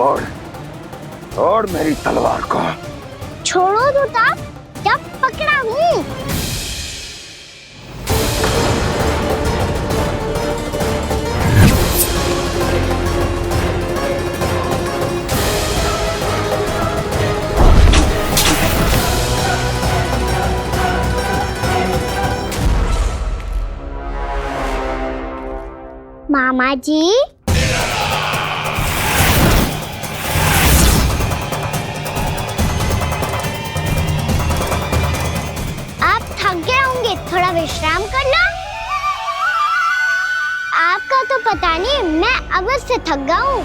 छोड़ छोड़ मेरी तलवार को। छोड़ो दूता, जब पकड़ा हूँ। मामा जी, आप थक गए होंगे, थोड़ा विश्राम कर लो। आपका तो पता नहीं, मैं अब से थक गया हूँ।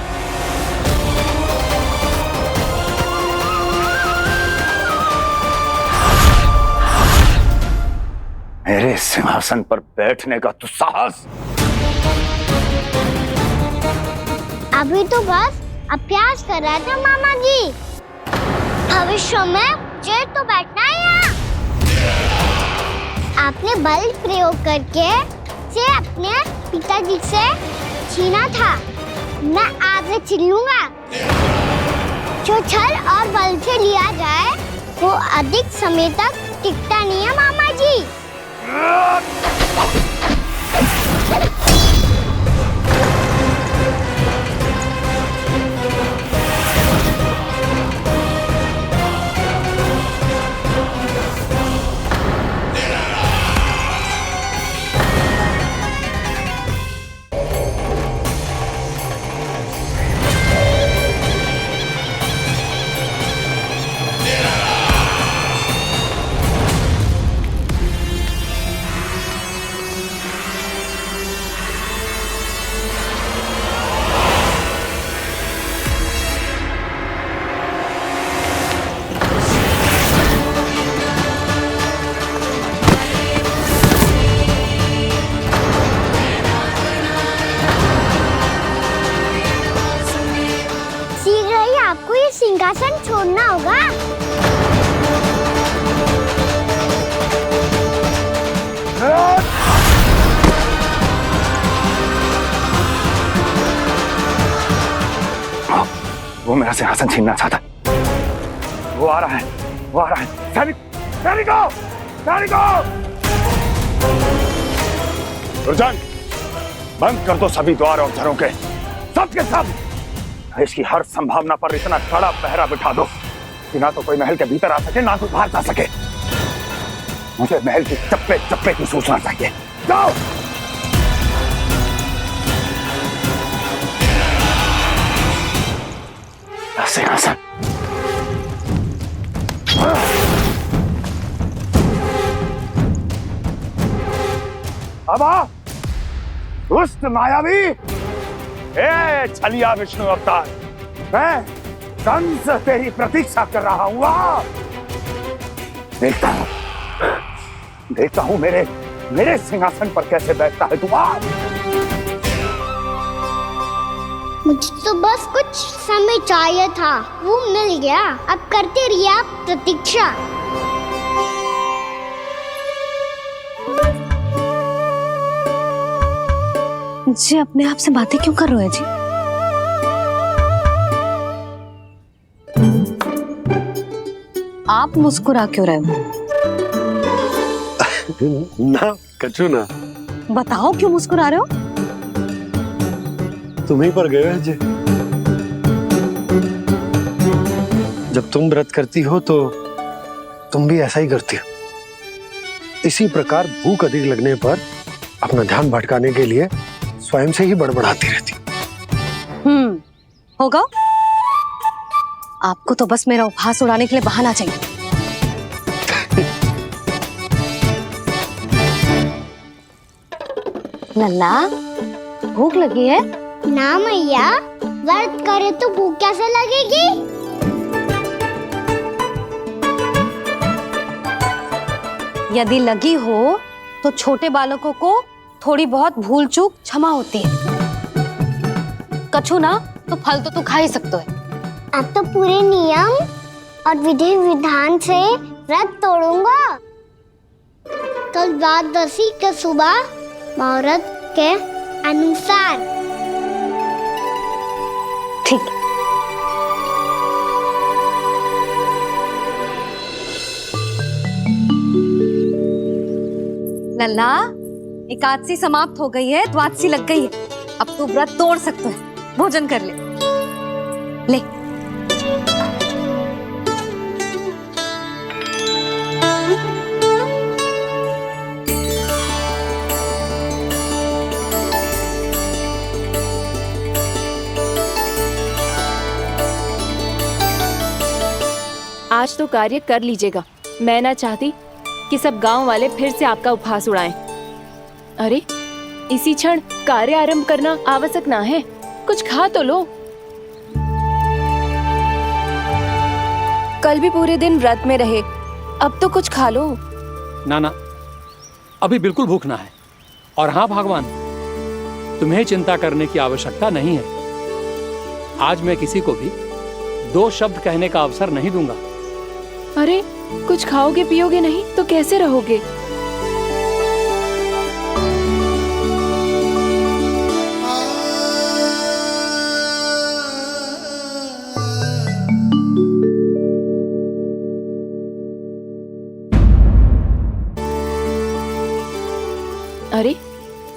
मेरे सिंहासन पर बैठने का तू साहस? अभी तो बस अभ्यास कर रहा था मामा जी। भविष्य में मुझे तो बैठना है यहाँ। आपने बल प्रयोग करके से अपने पिताजी से छीना था, मैं आपसे छीन लूंगा। जो छल और बल से लिया जाए वो अधिक समय तक टिकता नहीं है मामा जी। आपको ये सिंहासन छोड़ना होगा। वो मेरा सिंहासन छीनना चाहता। वो आ रहा है, वो आ रहा है। सैनिकों, दुर्जन, बंद कर दो सभी द्वार और घरों के, सब के सब। इसकी हर संभावना पर इतना कड़ा पहरा बिठा दो कि ना तो कोई महल के भीतर आ सके, ना कोई बाहर जा सके। मुझे महल की चप्पे चप्पे की सूचना चाहिए। जाओ। सिंहासन। अब आ, दुष्ट मायावी, छलिया विष्णु अवतार, मैं कंस तेरी प्रतीक्षा कर रहा हूँ। देखता हूँ मेरे सिंहासन पर कैसे बैठता है तू। मुझे तो बस कुछ समय चाहिए था, वो मिल गया। अब करते रहिए आप प्रतीक्षा। जी अपने आप से बातें क्यों कर रहे हैं जी? आप मुस्कुरा क्यों रहे हो? ना कचू ना। बताओ क्यों मुस्कुरा रहे हो? तुम ही पर गए हैं जी। जब तुम व्रत करती हो तो तुम भी ऐसा ही करती हो। इसी प्रकार भूख अधिक लगने पर अपना ध्यान भटकाने के लिए स्वयं से ही बड़बड़ाती रहती। होगा। आपको तो बस मेरा उपहास उड़ाने के लिए बहाना चाहिए। नन्ना, भूख लगी है? ना मैया, व्रत करे तो भूख कैसे लगेगी? यदि लगी हो तो छोटे बालकों को थोड़ी बहुत भूल चूक क्षमा होती है। कछु ना तो फल तो तू खा ही सकते है। अब तो पूरे नियम और विधि विधान से व्रत तोड़ूंगा। कल द्वादशी के सुबह मुहूर्त के अनुसार। ठीक है। लल्ला, एकादशी समाप्त हो गई है, द्वादशी लग गई है। अब तू व्रत तोड़ सकता है, भोजन कर ले। ले। आज तो कार्य कर लीजिएगा। मैं ना चाहती कि सब गांव वाले फिर से आपका उपहास उड़ाएं। अरे इसी क्षण कार्य आरंभ करना आवश्यक ना है, कुछ खा तो लो। कल भी पूरे दिन व्रत में रहे, अब तो कुछ खा लो। ना ना, अभी बिल्कुल भूख ना है। और हाँ भगवान, तुम्हें चिंता करने की आवश्यकता नहीं है। आज मैं किसी को भी 2 शब्द कहने का अवसर नहीं दूंगा। अरे कुछ खाओगे पियोगे नहीं तो कैसे रहोगे? अरे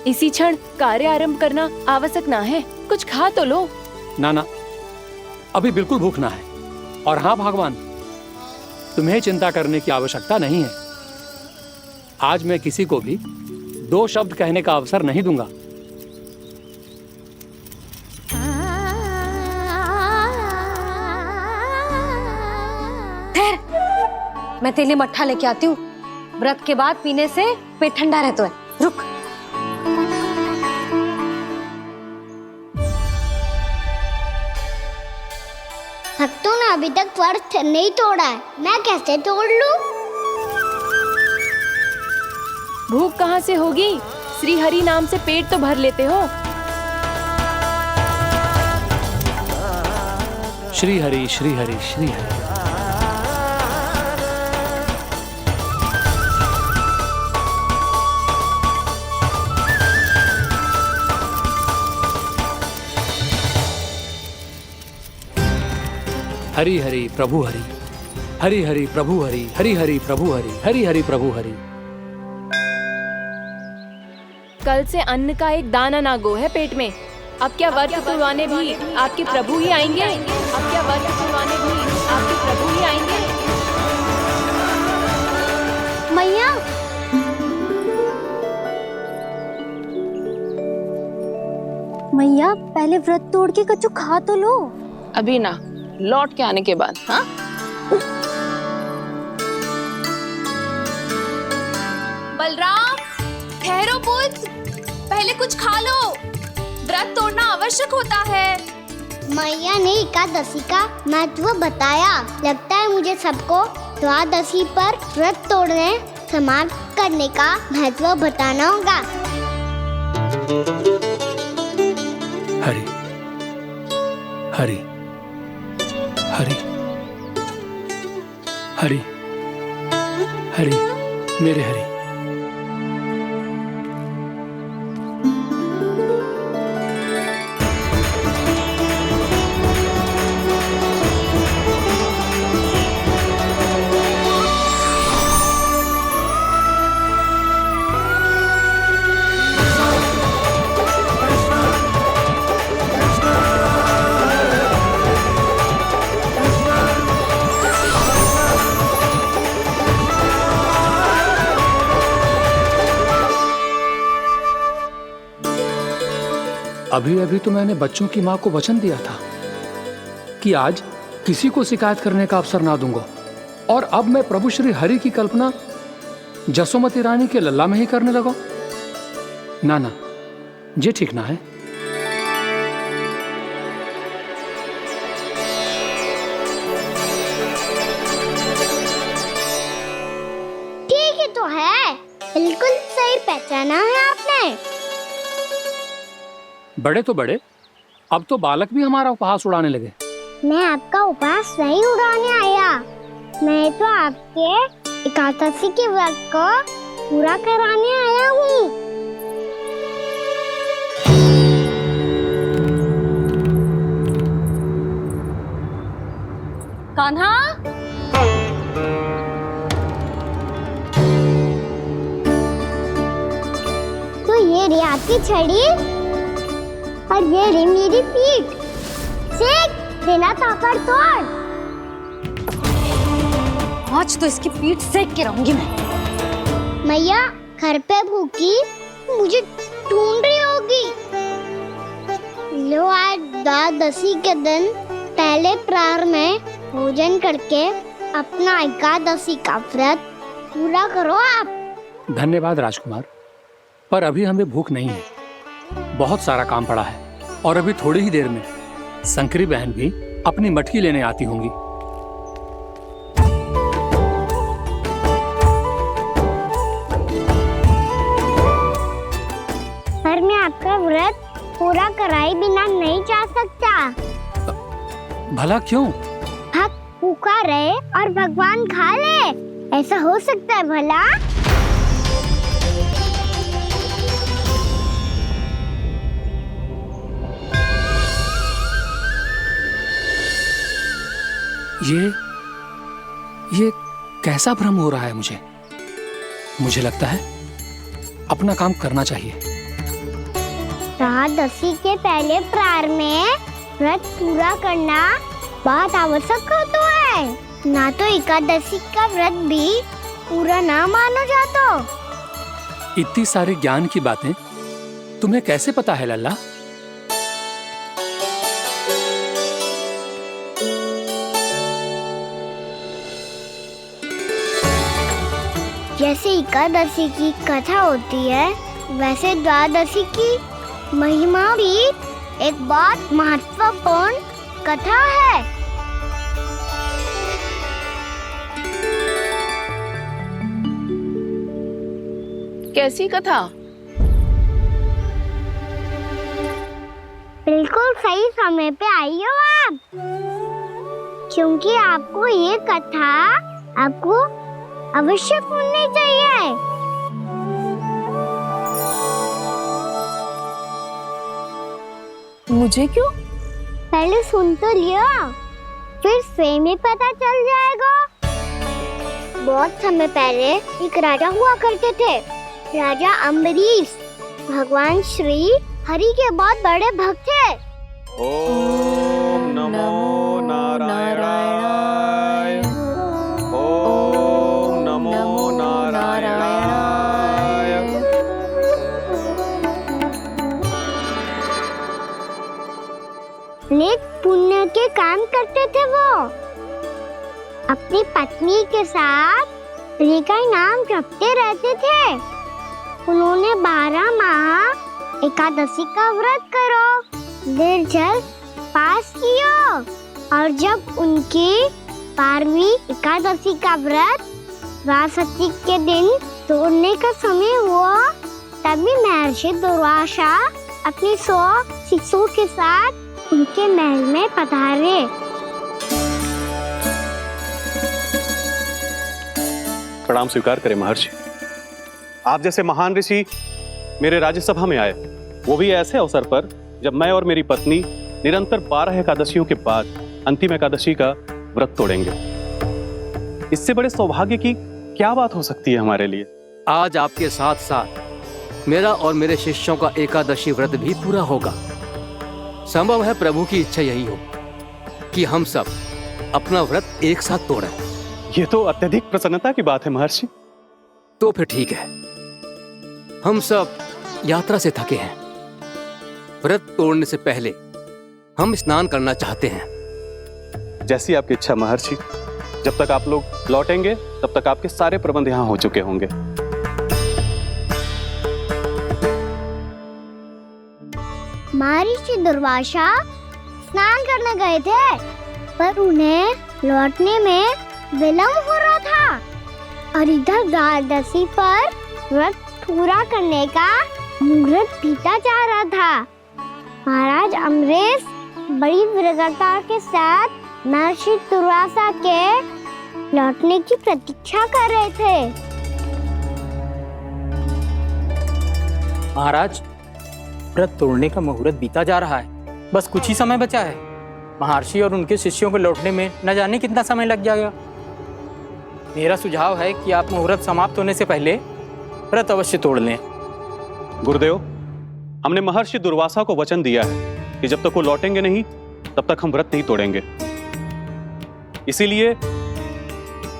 इसी क्षण कार्य आरंभ करना आवश्यक ना है, कुछ खा तो लो। ना ना, अभी बिल्कुल भूख ना है। और हाँ भगवान, तुम्हें चिंता करने की आवश्यकता नहीं है। आज मैं किसी को भी 2 शब्द कहने का अवसर नहीं दूंगा। ठहर, मैं तेरे लिए मट्ठा लेके आती हूँ। व्रत के बाद पीने से पेट ठंडा रहता है। रुक। भक्तों ने अभी तक व्रत नहीं तोड़ा है, मैं कैसे तोड़ लूं? भूख कहाँ से होगी? श्री हरि नाम से पेट तो भर लेते हो। श्री हरि श्री हरि श्री हरि। हरि हरि प्रभु हरि, हरि हरि प्रभु हरि, हरि हरि प्रभु हरि, हरि हरि प्रभु हरि। कल से अन्न का एक दाना ना गो है पेट में। अब क्या व्रत तुड़वाने भी आपके प्रभु ही आएंगे? अब क्या व्रत तुड़वाने भी आपके प्रभु ही आएंगे? मैया, मैया पहले व्रत तोड़ के कच्चू खा तो लो। अभी ना, लौट के आने के बाद। हाँ, बलराम, ठहरो पुत्र, पहले कुछ खा लो। व्रत तोड़ना आवश्यक होता है। मैया ने एकादशी का महत्व बताया। लगता है मुझे सबको द्वादशी पर व्रत तोड़ने समाप्त करने का महत्व बताना होगा। हरि हरि हरि हरि हरि, मेरे हरि। अभी अभी तो मैंने बच्चों की माँ को वचन दिया था कि आज किसी को शिकायत करने का अवसर ना दूंगा, और अब मैं प्रभु श्री हरि की कल्पना जसोमती रानी के लल्ला में ही करने लगा। ना ना, ये ठीक ना है। ठीक ही तो है, बिल्कुल सही पहचाना है आपने। बड़े तो बड़े, अब तो बालक भी हमारा उपहास उड़ाने लगे। मैं आपका उपहास नहीं उड़ाने आया, मैं तो आपके एकादशी के व्रत को पूरा कराने आया हूँ। कान्हा, छड़ी और ये रही मेरी पीठ। सेक देना तापर तोड़। आज तो इसकी पीठ सेक के रहूंगी मैं। मैया घर पे भूखी मुझे ढूंढ रही होगी। लो आज द्वादशी के दिन पहले प्रहर में भोजन करके अपना एकादशी का व्रत पूरा करो आप। धन्यवाद राजकुमार, पर अभी हमें भूख नहीं है। बहुत सारा काम पड़ा है और अभी थोड़ी ही देर में शंकरी बहन भी अपनी मटकी लेने आती होंगी। पर मैं आपका व्रत पूरा कराए बिना नहीं जा सकता। भला क्यों? भक्त भूखा रहे और भगवान खा ले, ऐसा हो सकता है भला? ये कैसा भ्रम हो रहा है मुझे? मुझे लगता है अपना काम करना चाहिए। द्वादशी के पहले प्रहर में व्रत पूरा करना बहुत आवश्यक होता है। ना तो एकादशी का व्रत भी पूरा ना मानो जातो। इतनी सारी ज्ञान की बातें तुम्हें कैसे पता है लल्ला? जैसे एकादशी की कथा होती है, वैसे द्वादशी की महिमा भी एक बहुत महत्वपूर्ण कथा है। कैसी कथा? बिल्कुल सही समय पे आई हो आप, क्योंकि आपको ये कथा आपको अवश्य सुननी चाहिए। मुझे क्यों? पहले सुन तो लियो, फिर स्वयं ही पता चल जाएगा। बहुत समय पहले एक राजा हुआ करते थे, राजा अम्बरीश। भगवान श्री हरि के बहुत बड़े भक्त थे। ओम नमो नारायणाय। ओम नमो नारायणाय। नेक पुण्य के काम करते थे वो। अपनी पत्नी के साथ हरि का नाम जपते रहते थे। उन्होंने 12 माह एकादशी का व्रत करो निर्जल पास किया, और जब उनकी 12वीं एकादशी का व्रत द्वादशी के दिन तोड़ने का समय हुआ, तभी महर्षि दुर्वासा अपनी 100 शिष्यों के साथ उनके महल में पधारे। प्रणाम स्वीकार करें महर्षि। आप जैसे महान ऋषि मेरे राज्यसभा में आए, वो भी ऐसे अवसर पर जब मैं और मेरी पत्नी निरंतर 12 एकादशियों के बाद अंतिम एकादशी का व्रत तोड़ेंगे। इससे बड़े सौभाग्य की क्या बात हो सकती है हमारे लिए? आज आपके साथ साथ मेरा और मेरे शिष्यों का एकादशी व्रत भी पूरा होगा। संभव है प्रभु की इच्छा यही हो कि हम सब अपना व्रत एक साथ तोड़ें। ये तो अत्यधिक प्रसन्नता की बात है महर्षि। तो फिर ठीक है, हम सब यात्रा से थके हैं। व्रत तोड़ने से पहले हम स्नान करना चाहते हैं। जैसी आपकी इच्छा महर्षि। जब तक आप लोग लौटेंगे तब तक आपके सारे प्रबंध यहाँ हो चुके होंगे। महर्षि दुर्वासा स्नान करने गए थे, पर उन्हें लौटने में विलंब हो रहा था, और इधर द्वादशी पर व्रत पूरा करने का मुहूर्त बीता जा रहा था। महाराज अम्बरीश बड़ी विरगता के साथ महर्षि दुर्वासा के लौटने की प्रतीक्षा कर रहे थे। महाराज, व्रत तोड़ने का मुहूर्त बीता जा रहा है। बस कुछ ही समय बचा है। महर्षि और उनके शिष्यों को लौटने में न जाने कितना समय लग जाएगा। मेरा सुझाव है कि आप मुहूर्त समाप्त होने से पहले व्रत अवश्य तोड़ लें। गुरुदेव, हमने महर्षि दुर्वासा को वचन दिया है कि जब तक वो लौटेंगे नहीं तब तक हम व्रत नहीं तोड़ेंगे। इसीलिए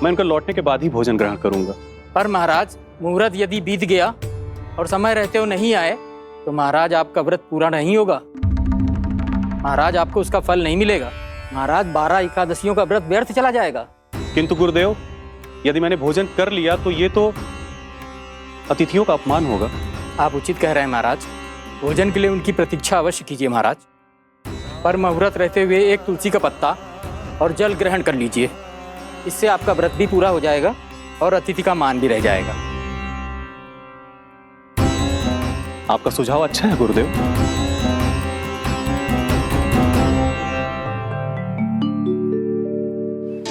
मैं उनका लौटने के बाद ही भोजन ग्रहण करूंगा। पर महाराज, मुहूर्त यदि बीत गया और समय रहते हो नहीं आए तो महाराज आपका व्रत पूरा नहीं होगा। महाराज आपको उसका फल नहीं मिलेगा। महाराज 12 एकादशियों का व्रत व्यर्थ चला जाएगा। किंतु गुरुदेव, यदि मैंने भोजन कर लिया तो ये तो अतिथियों का अपमान होगा। आप उचित कह रहे हैं महाराज। भोजन के लिए उनकी प्रतीक्षा अवश्य कीजिए महाराज। पर मुहूर्त रहते हुए एक तुलसी का पत्ता और जल ग्रहण कर लीजिए। इससे आपका व्रत भी पूरा हो जाएगा और अतिथि का मान भी रह जाएगा। आपका सुझाव अच्छा है गुरुदेव।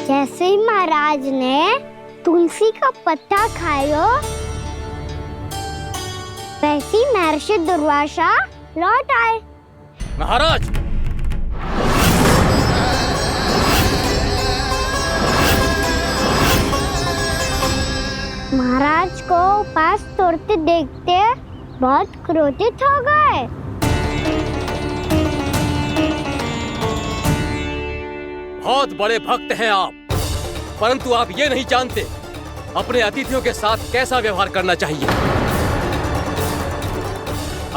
जैसे ही महाराज ने तुलसी का पत्ता खाया, वैसे ही महर्षि दुर्वासा लौट आए। महाराज, महाराज को उपास तोड़ते देखते बहुत क्रोधित हो गए। बहुत बड़े भक्त हैं आप, परंतु आप ये नहीं जानते अपने अतिथियों के साथ कैसा व्यवहार करना चाहिए।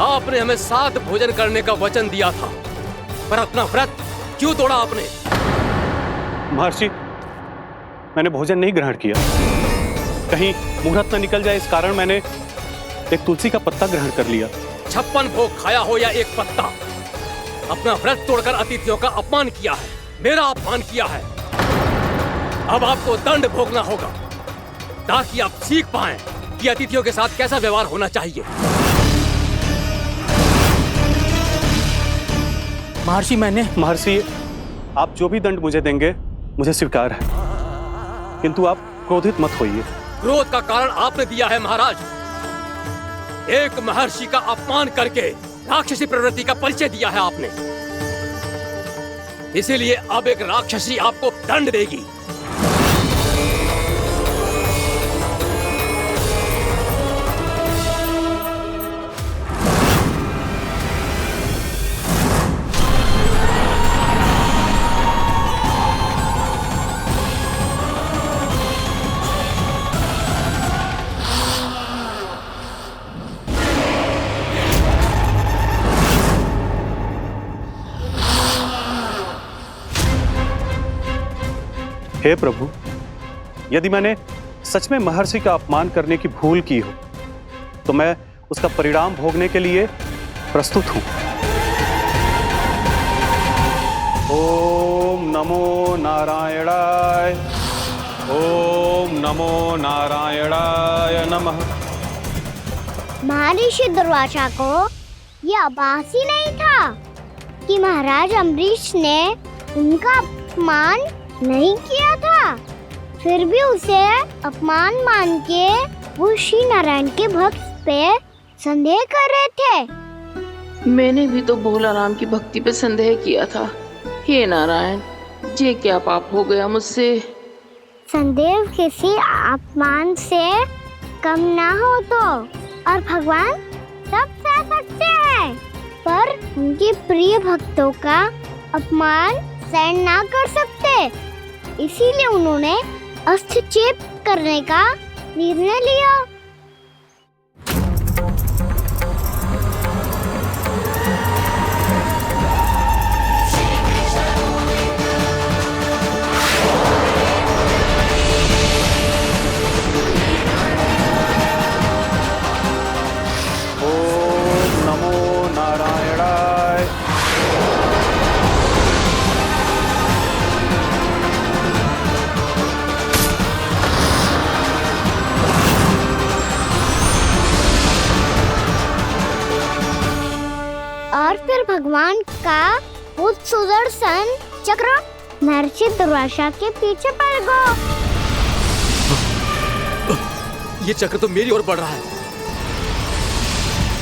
आपने हमें साथ भोजन करने का वचन दिया था, पर अपना व्रत क्यों तोड़ा आपने? महर्षि, मैंने भोजन नहीं ग्रहण किया। कहीं मुहूर्त न निकल जाए इस कारण मैंने एक तुलसी का पत्ता ग्रहण कर लिया। 56 भोग खाया हो या एक पत्ता, अपना व्रत तोड़कर अतिथियों का अपमान किया है, मेरा अपमान किया है। अब आपको दंड भोगना होगा ताकि आप सीख पाएं कि अतिथियों के साथ कैसा व्यवहार होना चाहिए। महर्षि, आप जो भी दंड मुझे देंगे मुझे स्वीकार है, किंतु आप क्रोधित मत होइए। क्रोध का कारण आपने दिया है महाराज। एक महर्षि का अपमान करके राक्षसी प्रवृत्ति का परिचय दिया है आपने। इसीलिए अब एक राक्षसी आपको दंड देगी। हे प्रभु, यदि मैंने सच में महर्षि का अपमान करने की भूल की हो तो मैं उसका परिणाम भोगने के लिए प्रस्तुत हूं। ओम नमो नारायणाय, ओम नमो नारायणाय नमः। महर्षि दुर्वासा को यह आभास ही नहीं था कि महाराज अम्बरीश ने उनका अपमान नहीं किया था। फिर भी उसे अपमान मान के वो श्री नारायण के भक्त पे संदेह कर रहे थे। मैंने भी तो भोला राम की भक्ति पे संदेह किया था। हे नारायण, ये क्या पाप हो गया मुझसे? संदेह किसी अपमान से कम ना हो तो, और भगवान सब सह सकते हैं, पर उनके प्रिय भक्तों का अपमान सहन ना कर सकते। इसीलिए उन्होंने हस्तक्षेप करने का निर्णय लिया। ओम नमो नारायणाय। और फिर भगवान का वो सुदर्शन चक्र महर्षि दुर्वासा के पीछे पड़ गया। ये चक्र तो मेरी ओर बढ़ रहा है।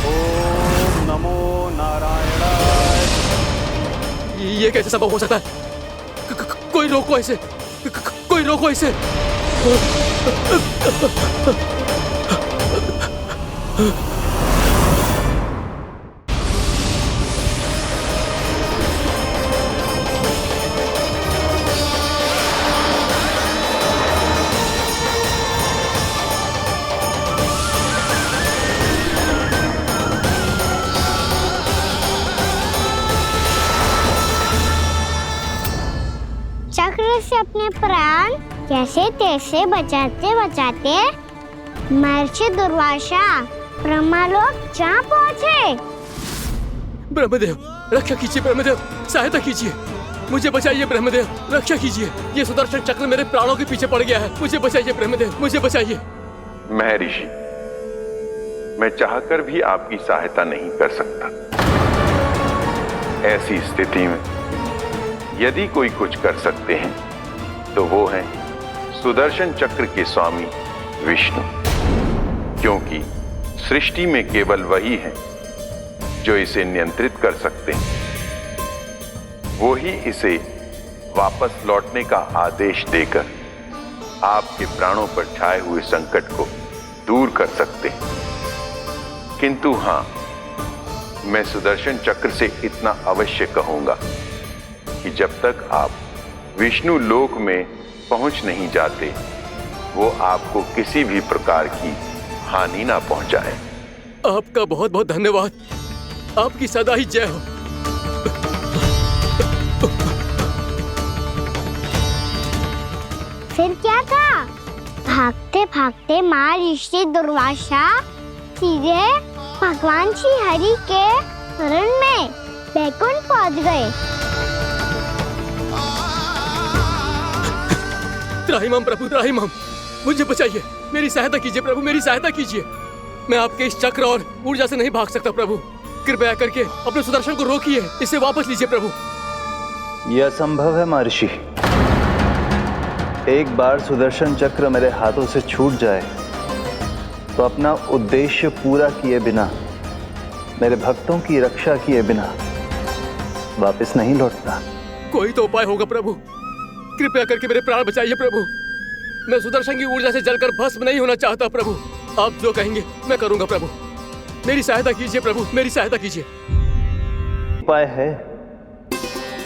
ओम नमो नारायणाय। ये कैसे संभव हो सकता है? कोई रोको इसे, कोई रोको इसे। अपने प्राण जैसे तैसे बचाते बचाते महर्षि दुर्वासा ब्रह्मलोक जहाँ पहुँचे। ब्रह्मदेव रक्षा कीजिए, ब्रह्मदेव सहायता कीजिए, मुझे बचाइए ब्रह्मदेव, रक्षा कीजिए। ये सुदर्शन चक्र मेरे प्राणों के पीछे पड़ गया है, मुझे बचाइए ब्रह्मदेव, मुझे बचाइए। महर्षि, मैं चाहकर भी आपकी सहायता नहीं कर सकता। ऐसी स्थिति में यदि कोई कुछ कर सकते हैं तो वो है सुदर्शन चक्र के स्वामी विष्णु, क्योंकि सृष्टि में केवल वही है जो इसे नियंत्रित कर सकते हैं। वो ही इसे वापस लौटने का आदेश देकर आपके प्राणों पर छाए हुए संकट को दूर कर सकते हैं। किंतु हां, मैं सुदर्शन चक्र से इतना अवश्य कहूंगा कि जब तक आप विष्णु लोक में पहुंच नहीं जाते, वो आपको किसी भी प्रकार की हानि ना पहुंचाए। आपका बहुत बहुत धन्यवाद, आपकी सदा ही जय हो। फिर क्या था? भागते भागते महर्षि दुर्वासा सीधे भगवान श्री हरि के शरण में बैकुंठ पहुंच गए। त्राहिमाम प्रभु, त्राहिमाम, मुझे बचाइए, मेरी सहायता कीजिए प्रभु, मेरी सहायता कीजिए। मैं आपके इस चक्र और ऊर्जा से नहीं भाग सकता प्रभु, कृपया करके अपने सुदर्शन को रोकिए, इसे वापस लीजिए प्रभु। यह असंभव है महर्षि। एक बार सुदर्शन चक्र मेरे हाथों से छूट जाए तो अपना उद्देश्य पूरा किए बिना, मेरे भक्तों की रक्षा किए बिना वापस नहीं लौटता। कोई तो उपाय होगा प्रभु, कृपया करके मेरे प्राण बचाइए प्रभु। मैं सुदर्शन की ऊर्जा से जलकर भस्म नहीं होना चाहता प्रभु। आप जो कहेंगे मैं करूंगा प्रभु, मेरी सहायता कीजिए प्रभु, मेरी सहायता कीजिए। उपाय है,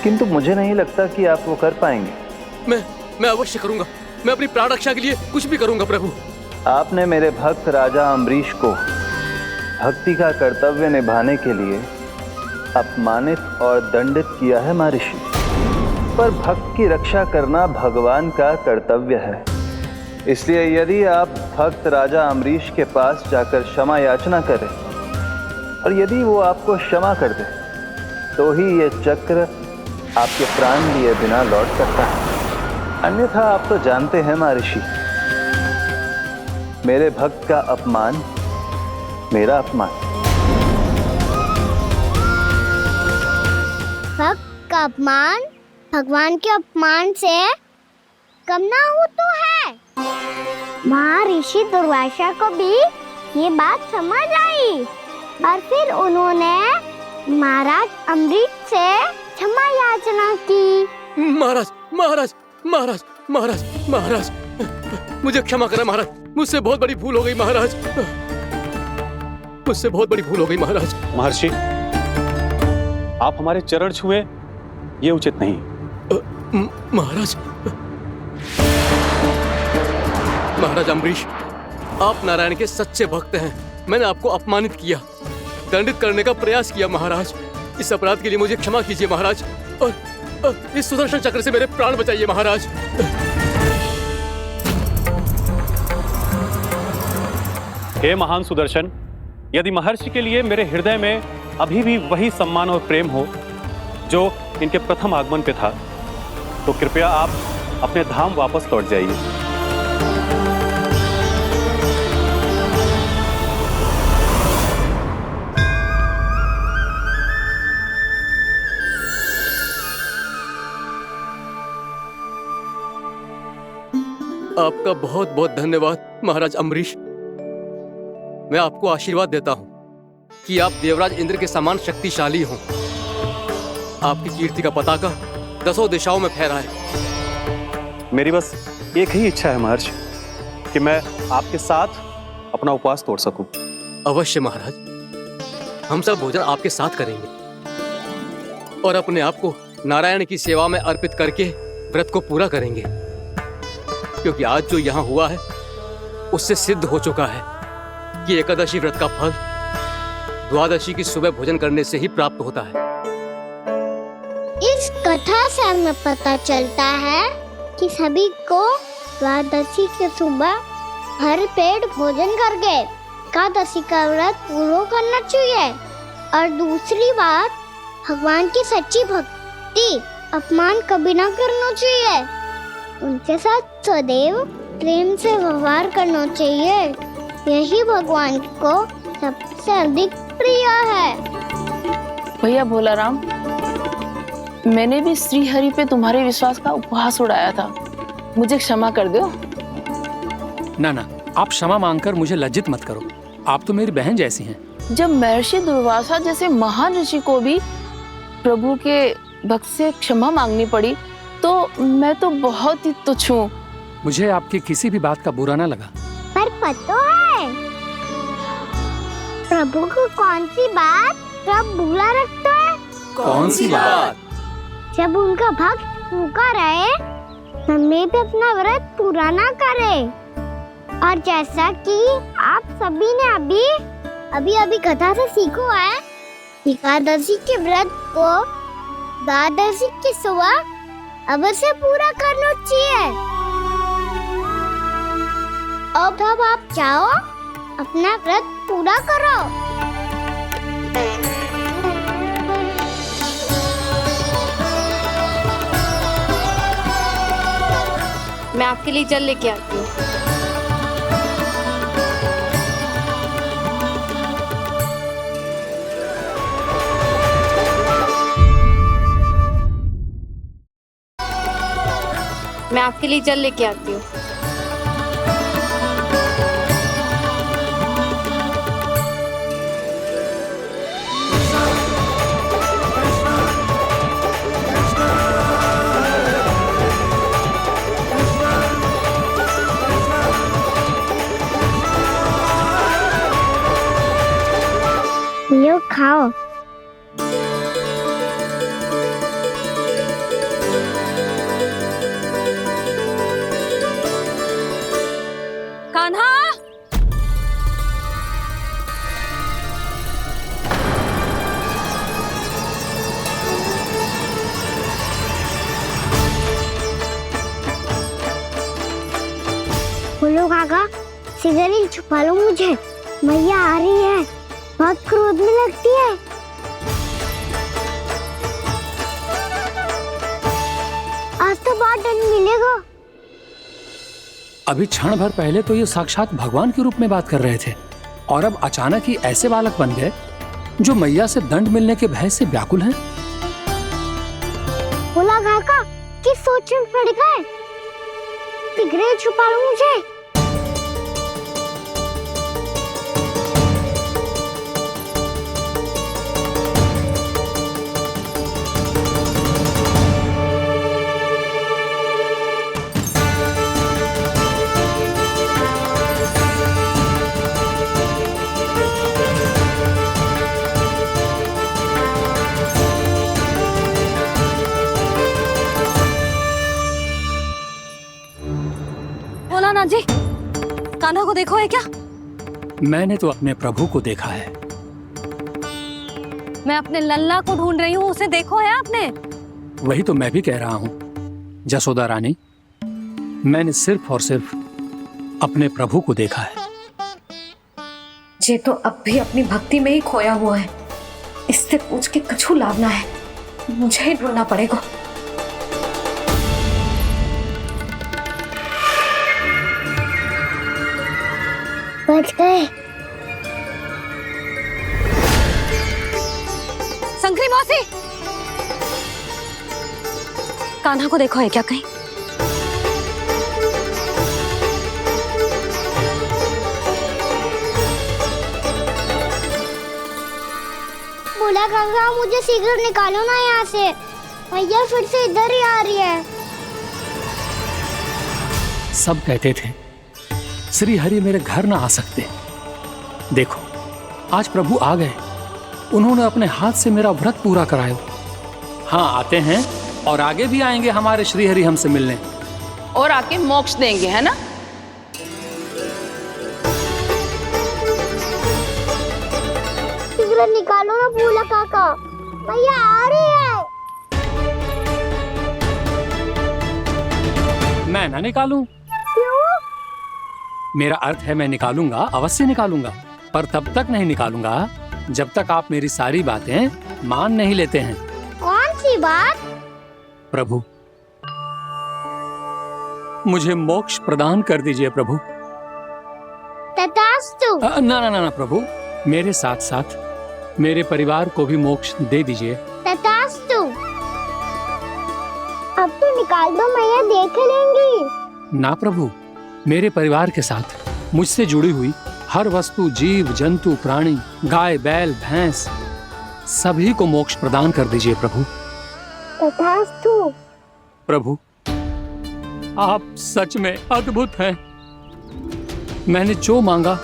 किंतु मुझे नहीं लगता कि आप वो कर पाएंगे। मैं अवश्य करूंगा, मैं अपनी प्राण रक्षा के लिए कुछ भी करूंगा प्रभु। आपने मेरे भक्त राजा अम्बरीश को भक्ति का कर्तव्य निभाने के लिए अपमानित और दंडित किया है महर्षि, पर भक्त की रक्षा करना भगवान का कर्तव्य है। इसलिए यदि आप भक्त राजा अम्बरीश के पास जाकर क्षमा याचना करें और यदि वो आपको क्षमा कर दे तो ही ये चक्र आपके प्राण लिए बिना लौट सकता है। अन्यथा आप तो जानते हैं महर्षि, मेरे भक्त का अपमान मेरा अपमान। भक्त का अपमान भगवान के अपमान से कम ना हो तो है। महर्षि दुर्वासा को भी ये बात समझ आई और फिर उन्होंने महाराज अम्बरीश से क्षमा याचना की। महाराज महाराज महाराज महाराज महाराज, मुझे क्षमा करें महाराज, मुझसे बहुत बड़ी भूल हो गई महाराज, मुझसे बहुत बड़ी भूल हो गई महाराज। महर्षि, आप हमारे चरण छुए ये उचित नहीं। महाराज, महाराज अम्बरीश, आप नारायण के सच्चे भक्त हैं। मैंने आपको अपमानित किया, दंडित करने का प्रयास किया महाराज। इस अपराध के लिए मुझे क्षमा कीजिए महाराज, और इस सुदर्शन चक्र से मेरे प्राण बचाइए महाराज। हे महान सुदर्शन, यदि महर्षि के लिए मेरे हृदय में अभी भी वही सम्मान और प्रेम हो जो इनके प्रथम आगमन पे था, तो कृपया आप अपने धाम वापस लौट जाइए। आपका बहुत बहुत धन्यवाद महाराज अम्बरीश। मैं आपको आशीर्वाद देता हूं कि आप देवराज इंद्र के समान शक्तिशाली हों। आपकी कीर्ति का पताका दसों दिशाओं में फहराए। मेरी बस एक ही इच्छा है महर्षि, कि मैं आपके साथ अपना उपवास तोड़ सकूं। अवश्य महाराज, हम सब भोजन आपके साथ करेंगे और अपने आप को नारायण की सेवा में अर्पित करके व्रत को पूरा करेंगे, क्योंकि आज जो यहाँ हुआ है उससे सिद्ध हो चुका है कि एकादशी व्रत का फल द्वादशी की सुबह भोजन करने से ही प्राप्त होता है। इस कथा से हमें पता चलता है कि सभी को द्वादशी के सुबह भर पेट भोजन करके एकादशी का व्रत पूरा करना चाहिए। और दूसरी बात, भगवान की सच्ची भक्ति अपमान कभी ना करना चाहिए। उनके साथ सदैव प्रेम से व्यवहार करना चाहिए। यही भगवान को सबसे अधिक प्रिय है। भैया भोला राम, मैंने भी श्री हरि पे तुम्हारे विश्वास का उपहास उड़ाया था, मुझे क्षमा कर दो। ना ना, आप क्षमा मांगकर मुझे लज्जित मत करो, आप तो मेरी बहन जैसी हैं। जब महर्षि दुर्वासा जैसे महान ऋषि को भी प्रभु के भक्त से क्षमा मांगनी पड़ी, तो मैं तो बहुत ही तुच्छ हूँ। मुझे आपकी किसी भी बात का बुरा ना लगा। पर पता है प्रभु को कौन सी बात सब भूला रखता है? कौन सी बात? जब उनका भक्त भूखा रहे, हमें भी अपना व्रत पूरा ना करे। और जैसा कि आप सभी ने अभी कथा से सीखो है, एकादशी के व्रत को द्वादशी की सुबह अवश्य पूरा करना चाहिए। अब आप जाओ, अपना व्रत पूरा करो। मैं आपके लिए जल लेके आती हूँ। मैं आपके लिए जल लेके आती हूँ। लो खाओ। कान्हा, बोलो काका, सिगरेट छुपा लो मुझे, मैया आ रही है, बहुत क्रोध में लगती है। आज तो बहुत दंड मिलेगा। अभी क्षण भर पहले तो ये साक्षात भगवान के रूप में बात कर रहे थे, और अब अचानक ही ऐसे बालक बन गए जो मैया से दंड मिलने के भय से व्याकुल हैं। बोला काका, किस सोच में पड़ गए? सिगरेट छुपा लो मुझे। बोला जी, कान्हा को देखो है क्या? मैंने तो अपने प्रभु को देखा है। मैं अपने लल्ला को ढूंढ रही हूँ, उसे देखो है आपने? वही तो मैं भी कह रहा हूँ जसोदा रानी, मैंने सिर्फ और सिर्फ अपने प्रभु को देखा है। ये तो अब भी अपनी भक्ति में ही खोया हुआ है, इससे पूछ के कछु लाभ ना है, मुझे ही ढूंढना पड़ेगा। बच गए। शंकरी मौसी, कान्हा को देखो है क्या कहीं? बोला गंगा, मुझे सिगरेट निकालो ना यहाँ से, भैया फिर से इधर ही आ रही है। सब कहते थे श्री हरि मेरे घर ना आ सकते, देखो आज प्रभु आ गए, उन्होंने अपने हाथ से मेरा व्रत पूरा कराया। हाँ, आते हैं और आगे भी आएंगे हमारे श्री हरि हमसे मिलने, और आके मोक्ष देंगे, है ना? सिगरेट निकालो ना भोला काका, भैया आ रही है। मैं ना निकालूं? मेरा अर्थ है मैं निकालूंगा, अवश्य निकालूंगा, पर तब तक नहीं निकालूंगा जब तक आप मेरी सारी बातें मान नहीं लेते हैं। कौन सी बात? प्रभु, मुझे मोक्ष प्रदान कर दीजिए प्रभु। तथास्तु। ना ना ना ना प्रभु, मेरे साथ साथ मेरे परिवार को भी मोक्ष दे दीजिए। तथास्तु। अब तो निकाल दो, मैया देख लेंगी। ना प्रभु, मेरे परिवार के साथ मुझसे जुड़ी हुई हर वस्तु, जीव जंतु, प्राणी, गाय बैल भैंस, सभी को मोक्ष प्रदान कर दीजिए प्रभु। तथास्तु। प्रभु, आप सच में अद्भुत हैं। मैंने जो मांगा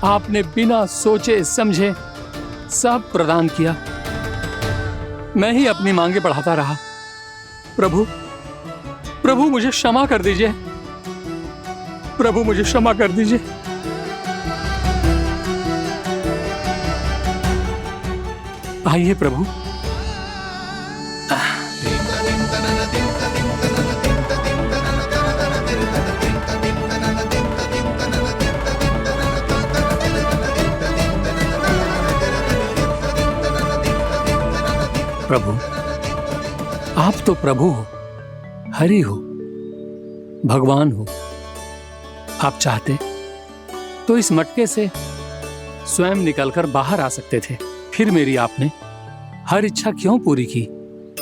आपने बिना सोचे समझे सब प्रदान किया। मैं ही अपनी मांगे बढ़ाता रहा। प्रभु, प्रभु मुझे क्षमा कर दीजिए। प्रभु मुझे क्षमा कर दीजिए। आइए प्रभु। प्रभु, आप तो प्रभु हो, हरि हो, भगवान हो। आप चाहते तो इस मटके से स्वयं निकलकर बाहर आ सकते थे, फिर मेरी आपने हर इच्छा क्यों पूरी की?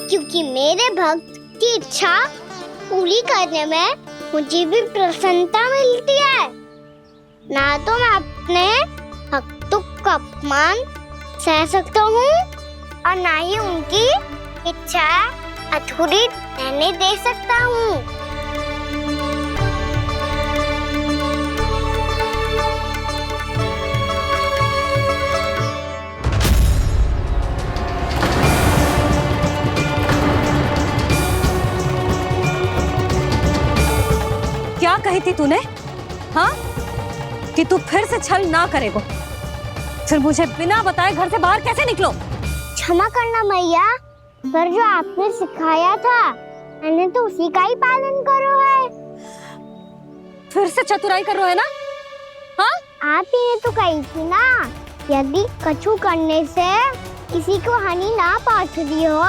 क्योंकि मेरे भक्त की इच्छा पूरी करने में मुझे भी प्रसन्नता मिलती है। ना तो मैं अपने भक्तों का अपमान सह सकता हूँ और ना ही उनकी इच्छा अधूरी रहने दे सकता हूँ। क्या कही थी तूने? हाँ, कि तू फिर से छल ना करेगा। फिर मुझे बिना बताए घर से बाहर कैसे निकलो? क्षमा करना मैया, पर जो आपने सिखाया था मैंने तो उसी का ही पालन करो है। फिर से चतुराई कर रहे हो है ना? हाँ? आप ही ने तो कही थी ना, यदि कछु करने से किसी को हानि ना पहुंचती हो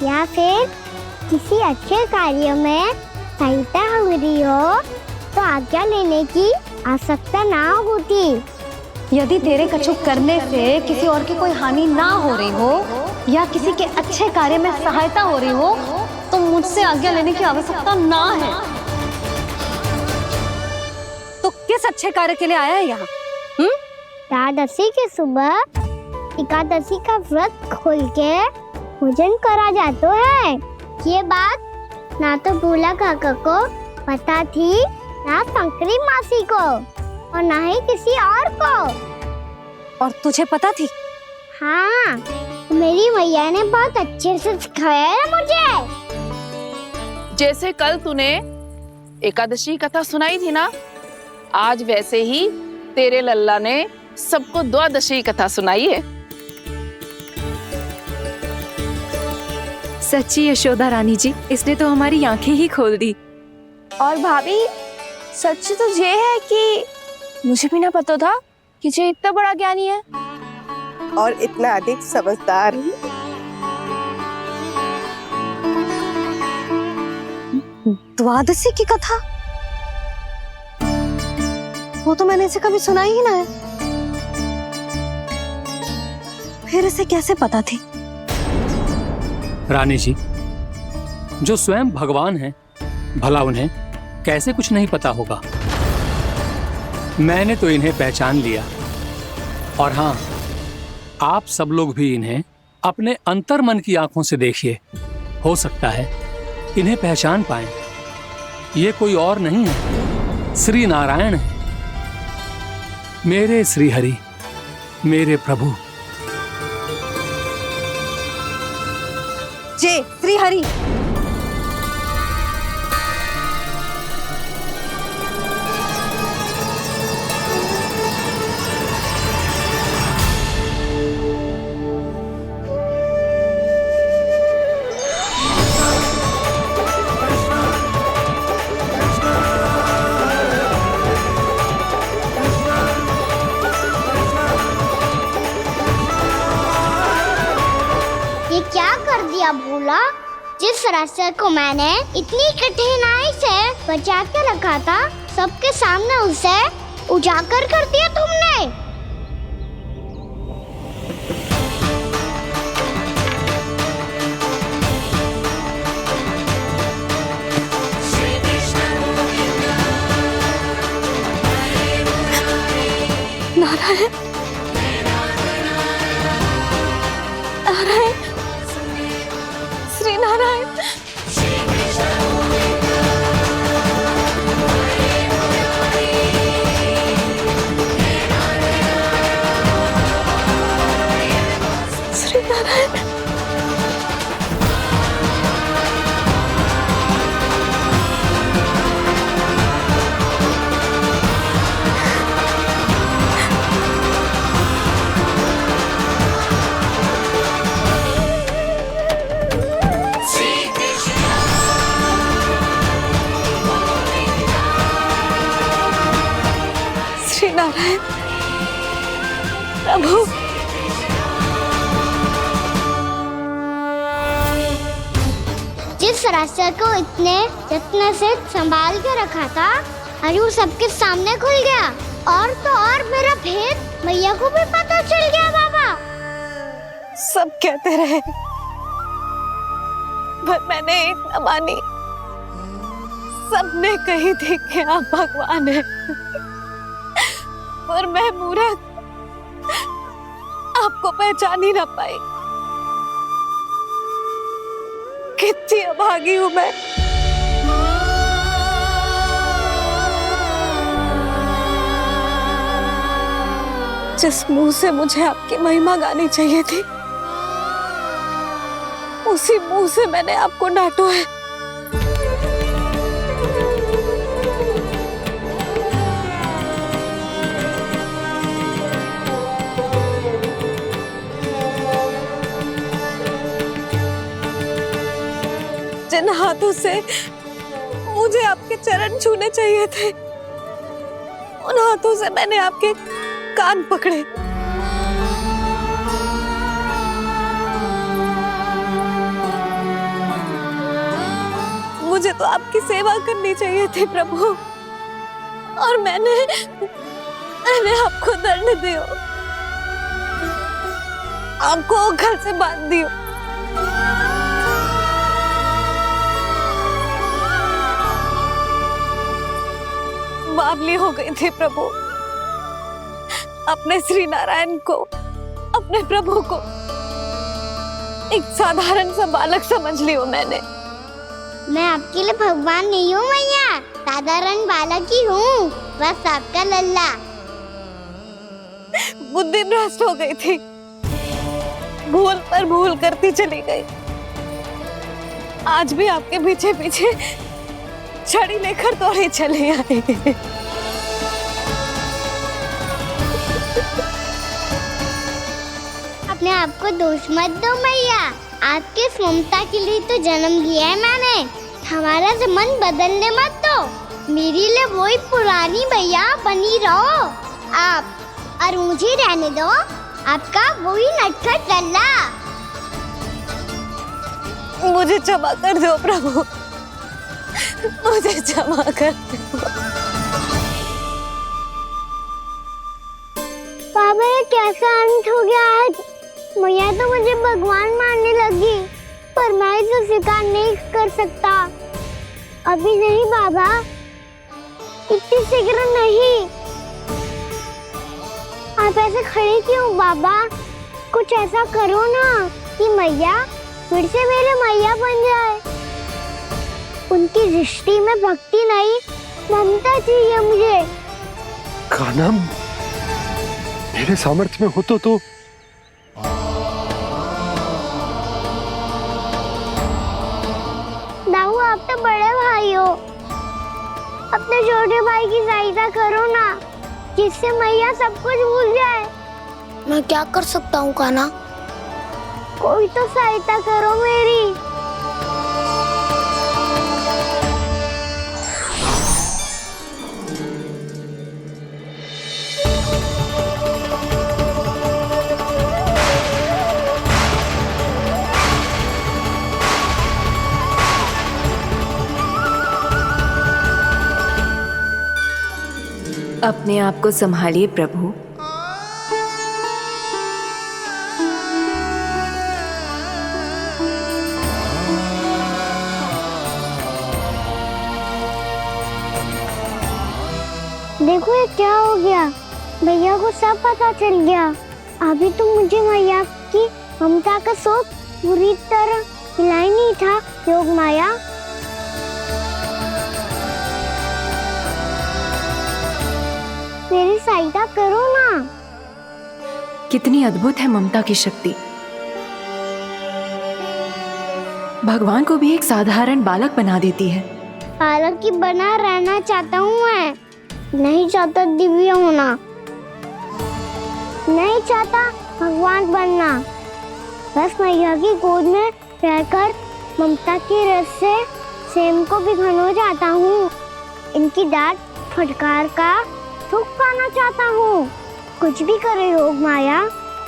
या फिर किसी अच्छे कार्य में सहायता हो रही हो तो आज्ञा लेने की आवश्यकता ना होती। यदि तेरे कछु करने से किसी और की कोई हानि ना हो रही हो या किसी के अच्छे कार्य में सहायता हो रही हो तो मुझसे आज्ञा लेने की आवश्यकता ना है। तो किस अच्छे कार्य के लिए आया है यहाँ? एकादशी के सुबह एकादशी का व्रत खोल के भोजन करा जाता है। ये बात ना तो भोला काका को पता थी, ना शंकरी मासी को और ना ही किसी और को। और तुझे पता थी? हाँ, मेरी मैया ने बहुत अच्छे से सिखाया है मुझे। जैसे कल तूने एकादशी कथा सुनाई थी ना, आज वैसे ही तेरे लल्ला ने सबको द्वादशी कथा सुनाई है। सच्ची यशोदा रानी जी, इसने तो हमारी आंखें ही खोल दी। और भाभी, सच तो ये है कि मुझे भी ना पता था कि ये इतना बड़ा ज्ञानी है और इतना अधिक समझदार। द्वादशी की कथा? वो तो मैंने इसे कभी सुना ही ना है। फिर इसे कैसे पता थी? रानी जी, जो स्वयं भगवान हैं, भला उन्हें कैसे कुछ नहीं पता होगा? मैंने तो इन्हें पहचान लिया। और हाँ, आप सब लोग भी इन्हें अपने अंतर्मन की आंखों से देखिए, हो सकता है इन्हें पहचान पाएं। ये कोई और नहीं है, श्री नारायण है, मेरे श्री हरि, मेरे प्रभु। जय श्री हरि। कर दिया भोला? जिस रास्ते को मैंने इतनी कठिनाई से बचा के रखा था, सबके सामने उसे उजागर कर दिया तुमने। नारायण, नारायण, श्री नारायण। श्री नारायण। श्री नारायण प्रभु। जिस रास्ते को इतने जत्न से संभाल के रखा था, आज वो सबके सामने खुल गया। और तो और मेरा भेद मैया को भी पता चल गया बाबा। सब कहते रहे पर मैंने एक न मानी। सबने कही थी कि आप भगवान हैं, पर मैं मूर्ख आपको पहचान ही ना पाई। कितनी अभागी हूं मैं। जिस मुंह से मुझे आपकी महिमा गानी चाहिए थी, उसी मुंह से मैंने आपको डांटा है। जिन हाथों से मुझे आपके चरण छूने चाहिए थे, उन हाथों से मैंने आपके कान पकड़े। मुझे तो आपकी सेवा करनी चाहिए थी प्रभु, और मैंने आपको दंड दियो, आपको घर से बांध दियो। बावली हो गई थी प्रभु। अपने श्री नारायण को, अपने प्रभु को एक साधारण सा बालक समझ लियो मैंने। मैं आपके लिए भगवान नहीं हूँ मैया, साधारण बालक ही हूँ, बस आपका लल्ला। बुद्धि भ्रष्ट हो गई थी, भूल पर भूल करती चली गई। आज भी आपके पीछे पीछे छड़ी लेकर दौड़े चले आए। अपने आप को दोष मत दो मैया, आपकी ममता के लिए तो जन्म लिया है मैंने। हमारा से मन बदलने मत दो। मेरे लिए वही पुरानी भैया बनी रहो आप, और मुझे रहने दो आपका वही नटखट लल्ला। मुझे क्षमा कर दो प्रभु, मुझे क्षमा कर दो। बाबा ये कैसा अंत हो गया आज? मैया तो मुझे भगवान मानने लगी, पर मैं इसे स्वीकार नहीं कर सकता। अभी नहीं बाबा, इतनी शीघ्र नहीं। आप ऐसे खड़े क्यों बाबा? कुछ ऐसा करो ना कि मैया फिर से मेरे मैया बन जाए। उनकी दृष्टि में भक्ति नहीं, ममता चाहिए मुझे। कान्हा, मेरे सामर्थ्य में हो तो दाऊ, आप तो बड़े भाई हो, अपने छोटे भाई की सहायता करो ना, जिससे मैया सब कुछ भूल जाए। मैं क्या कर सकता हूँ कान्हा? कोई तो सहायता करो मेरी। अपने आप को संभालिए प्रभु। देखो ये क्या हो गया, भैया को सब पता चल गया। अभी तो मुझे मैया की ममता का शौक पूरी तरह मिला नहीं था। योग माया, मेरी सहायता करो ना। कितनी अद्भुत है ममता की शक्ति। भगवान को भी एक साधारण बालक बना देती है। बालक की बना रहना चाहता हूँ मैं, नहीं चाहता दिव्य होना, नहीं चाहता भगवान बनना। बस मैया की गोद में रहकर ममता की रस से सेम को भी घनो जाता हूँ। इनकी डांट फटकार का सुख पाना चाहता हूँ। कुछ भी करे योग माया,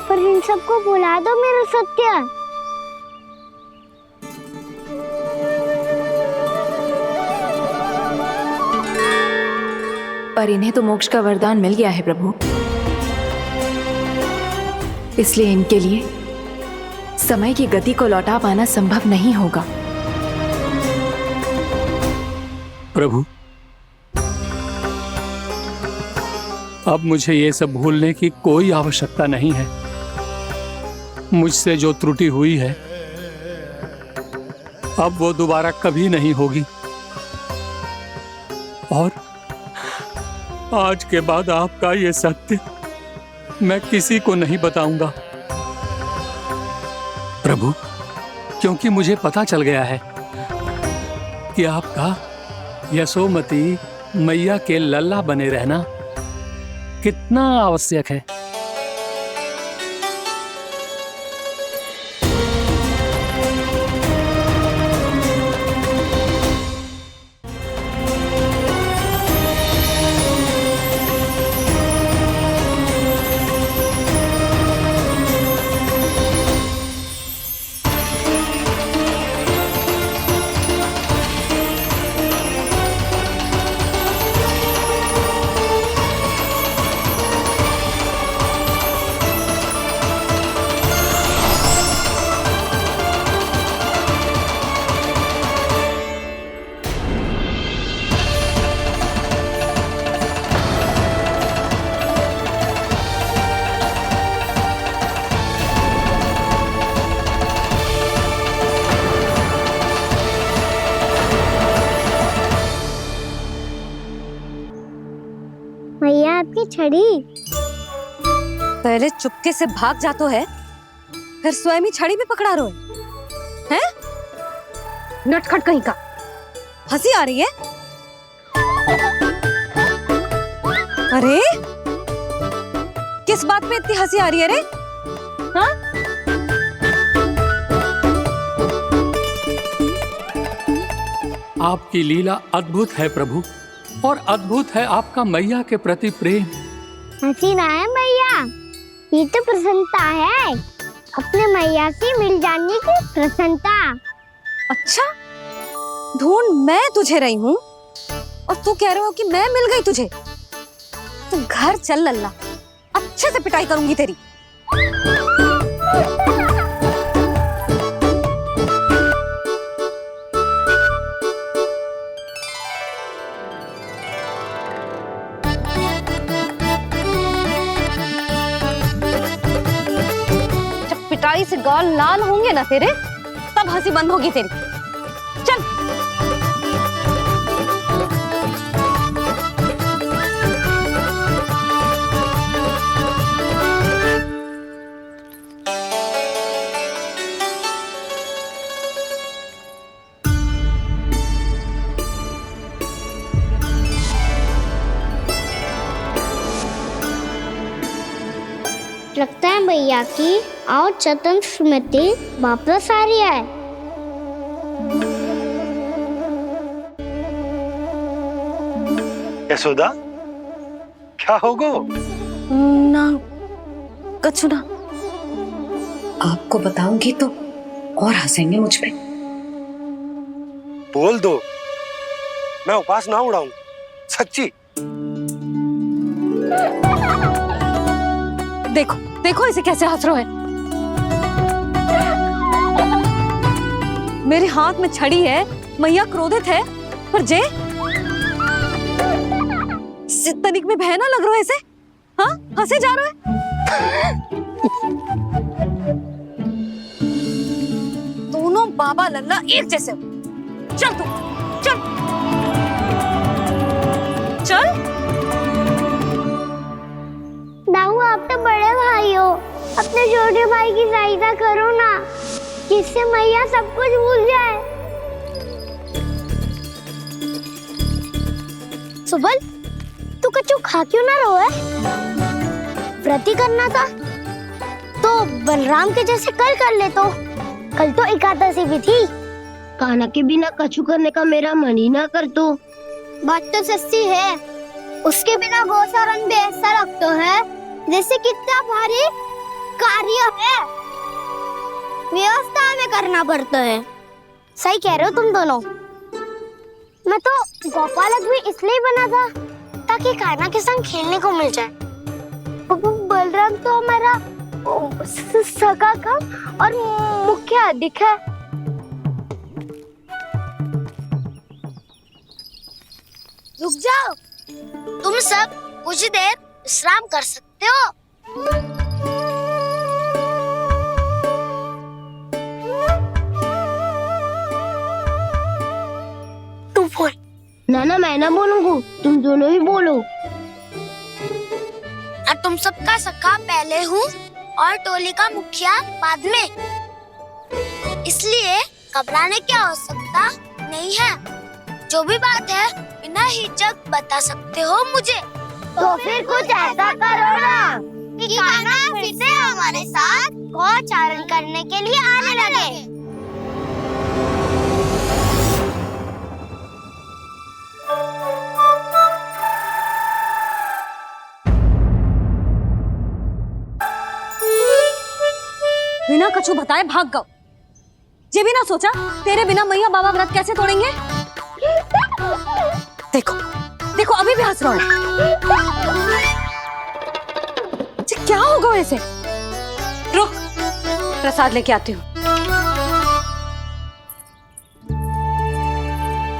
पर इन सबको भुला दो मेरा सत्य। पर इन्हें तो मोक्ष का वरदान मिल गया है प्रभु, इसलिए इनके लिए समय की गति को लौटा पाना संभव नहीं होगा। प्रभु, अब मुझे ये सब भूलने की कोई आवश्यकता नहीं है। मुझसे जो त्रुटि हुई है अब वो दोबारा कभी नहीं होगी, और आज के बाद आपका ये सत्य मैं किसी को नहीं बताऊंगा प्रभु, क्योंकि मुझे पता चल गया है कि आपका यशोमती मैया के लल्ला बने रहना कितना आवश्यक है। भैया आपकी छड़ी। पहले चुपके से भाग जातो है, फिर स्वयं ही छड़ी में पकड़ा रोए हैं? नटखट कहीं का। हंसी आ रही है? अरे किस बात पे इतनी हंसी आ रही है रे? हाँ? आपकी लीला अद्भुत है प्रभु, और अद्भुत है आपका मैया के प्रति प्रेम। हंसी ना है मैया, ये तो प्रसन्नता है, अपने मैया से मिल जाने की प्रसन्नता। अच्छा, ढूंढ मैं तुझे रही हूँ और तू कह रहे हो कि मैं मिल गई तुझे। तू घर चल लल्ला, अच्छे से पिटाई करूंगी तेरी। जब पिटाई से गाल लाल होंगे ना तेरे, तब हंसी बंद होगी तेरी। चल। लगता है भैया की और चतन स्मृति वापस आ रही है। यशोदा, क्या होगो? ना कछु ना। आपको बताऊंगी तो और हंसेंगे मुझ पे। बोल दो, मैं उपास ना उड़ाऊं, सच्ची। देखो देखो इसे कैसे हंस रहा है। मेरे हाथ में छड़ी है, मैया क्रोधित है, पर जे तनिक में भय ना लग रहा है इसे। हाँ हंसे जा रहा है। दोनों बाबा लल्ला एक जैसे हो। चल तू चल चल। दाऊ आप तो बड़े भाई हो, अपने छोटे भाई की सहायता करो ना, जिससे मैया सब कुछ भूल जाए। सुबल तू कच्चू खा क्यों ना रहो है? व्रत ही करना था तो बलराम के जैसे कल कर ले। तो कल तो एकादशी भी थी। कान्हा के बिना कछु करने का मेरा मन ही ना कर। तो बात तो सच्ची है, उसके बिना गोचारण भी ऐसा लगता है जैसे कितना भारी कार्य है, व्यवस्था में करना पड़ता है। सही कह रहे हो तुम दोनों। मैं तो गोपालक भी इसलिए बना था ताकि कान्हा के संग खेलने को मिल जाए। बलराम तो हमारा सगा कम और मुख्य अधिक है। रुक जाओ, तुम सब कुछ देर विश्राम कर सकते हो। तू बोल। ना मैं ना बोलूंगा, तुम दोनों ही बोलो। और तुम सबका सखा पहले हूँ और टोली का मुखिया बाद में, इसलिए घबराने की आवश्यकता नहीं है। जो भी बात है बिना हिचक बता सकते हो मुझे। तो फिर कुछ ऐसा करो ना कि कान्हा फिर से हमारे साथ गोचारण करने के लिए आने लगे। बिना कछु बताए भाग गओ। ये भी ना सोचा तेरे बिना मैया बाबा व्रत कैसे तोड़ेंगे। देखो देखो अभी भी हंस रहा है। क्या होगा ऐसे? रुक प्रसाद लेके आती हूँ।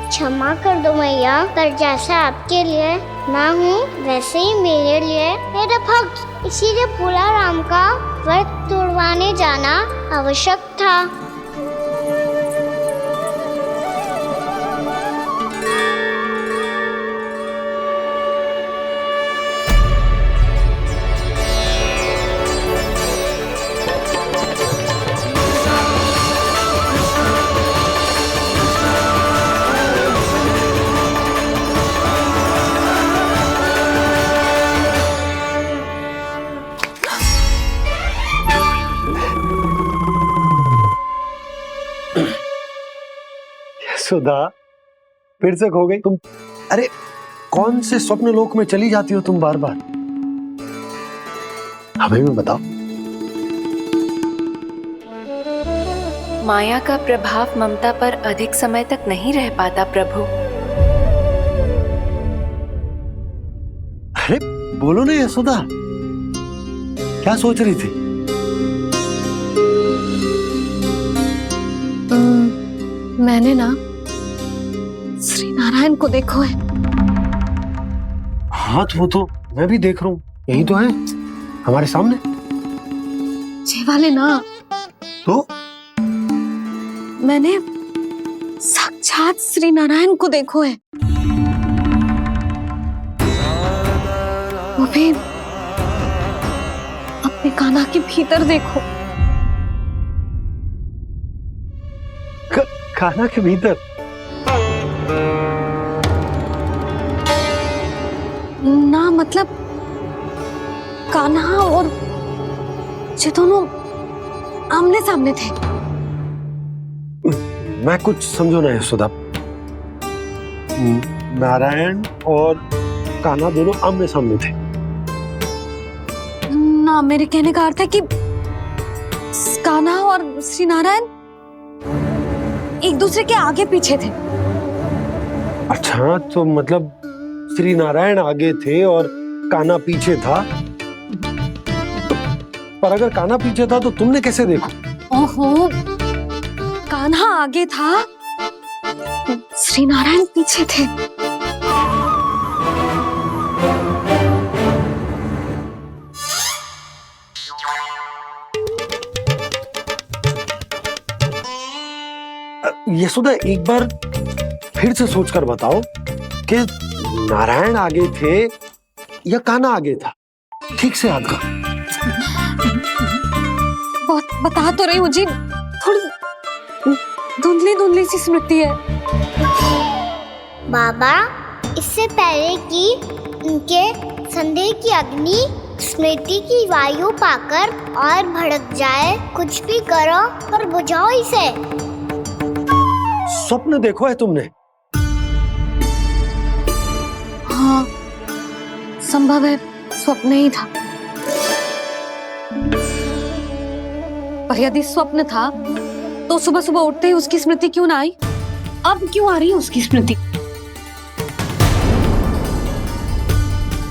क्षमा कर दो मैया, पर जैसा आपके लिए मैं हूँ वैसे ही मेरे लिए मेरा भक्त, इसीलिए भोला राम का व्रत तोड़वाने जाना आवश्यक था। सुधा फिर से खो गई तुम। अरे कौन से स्वप्न लोक में चली जाती हो तुम बार बार? हमें भी बताओ। माया का प्रभाव ममता पर अधिक समय तक नहीं रह पाता प्रभु। अरे बोलो ना यशोदा, क्या सोच रही थी? मैंने ना श्री नारायण को देखो है। हाँ वो तो मैं भी देख रहा हूँ, यही तो है हमारे सामने। ये वाले ना तो मैंने साक्षात श्री नारायण को देखो है, वो भी अपने कान्हा के भीतर देखो। कान्हा के भीतर? ना मतलब कान्हा और ये दोनों आमने सामने थे। मैं कुछ समझो ना यशोदा। नारायण और कान्हा दोनों आमने सामने थे। ना मेरे कहने का अर्थ है कि कान्हा और श्री नारायण एक दूसरे के आगे पीछे थे। अच्छा तो मतलब श्री नारायण आगे थे और कान्हा पीछे था। पर अगर कान्हा पीछे था तो तुमने कैसे देखा? ओहो, कान्हा आगे था, श्री नारायण पीछे थे। यशोदा, एक बार फिर से सोचकर बताओ कि नारायण आगे थे या कान्हा आगे था? ठीक से याद कर। बता तो रही हूँ जी, थोड़ी धुंधली धुंधली सी स्मृति है। बाबा, इससे पहले कि उनके संदेह की अग्नि स्मृति की वायु पाकर और भड़क जाए, कुछ भी करो पर बुझाओ इसे। स्वप्न देखो है तुमने? हाँ, संभव है स्वप्न ही था। पर यदि स्वप्न था तो सुबह सुबह उठते ही उसकी स्मृति क्यों ना आई? अब क्यों आ रही है उसकी स्मृति?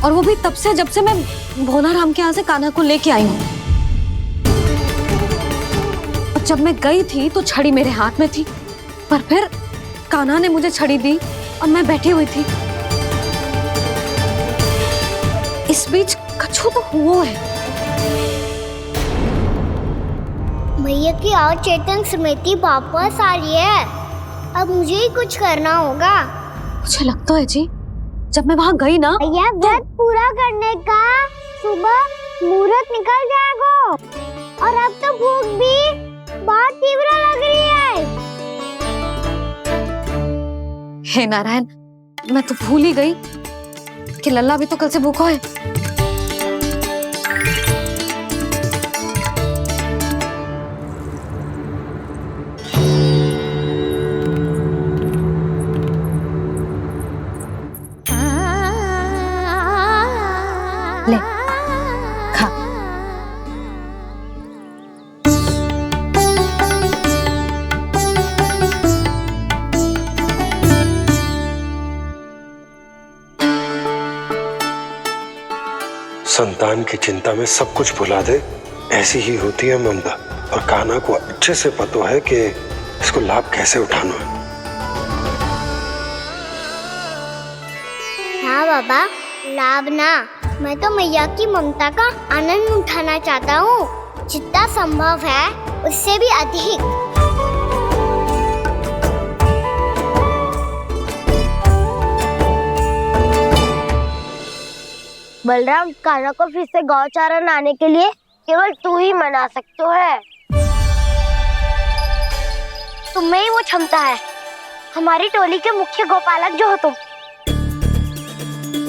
और वो भी तब से जब से मैं भोलाराम के यहाँ से कान्हा को लेके आई हूँ। जब मैं गई थी तो छड़ी मेरे हाथ में थी, पर फिर कान्हा ने मुझे छड़ी दी और मैं बैठी हुई थी। इस बीच कछु तो हुआ है। भैया की अचेतन स्मृति वापस आ रही है। अब मुझे ही कुछ करना होगा। मुझे लगता है जी, जब मैं वहाँ गई ना, भैया व्रत पूरा करने का सुबह मुहूर्त निकल जाएगा और अब तो भूख भी बहुत तीव्र लग रही है। हे नारायण, मैं तो भूल ही गई कि लल्ला भी तो कल से भूखा है। ले, खा। संतान की चिंता में सब कुछ भुला दे, ऐसी ही होती है ममता। और कान्हा को अच्छे से पता है कि इसको लाभ कैसे उठाना है। हाँ बाबा, लाभ ना, मैं तो मैया की ममता का आनंद उठाना चाहता हूँ, जितना संभव है उससे भी अधिक। बलराम, कान्हा को फिर से गौचारण आने के लिए केवल तू ही मना सकते है। तुम्हें ही वो क्षमता है, हमारी टोली के मुख्य गोपालक जो हो तुम।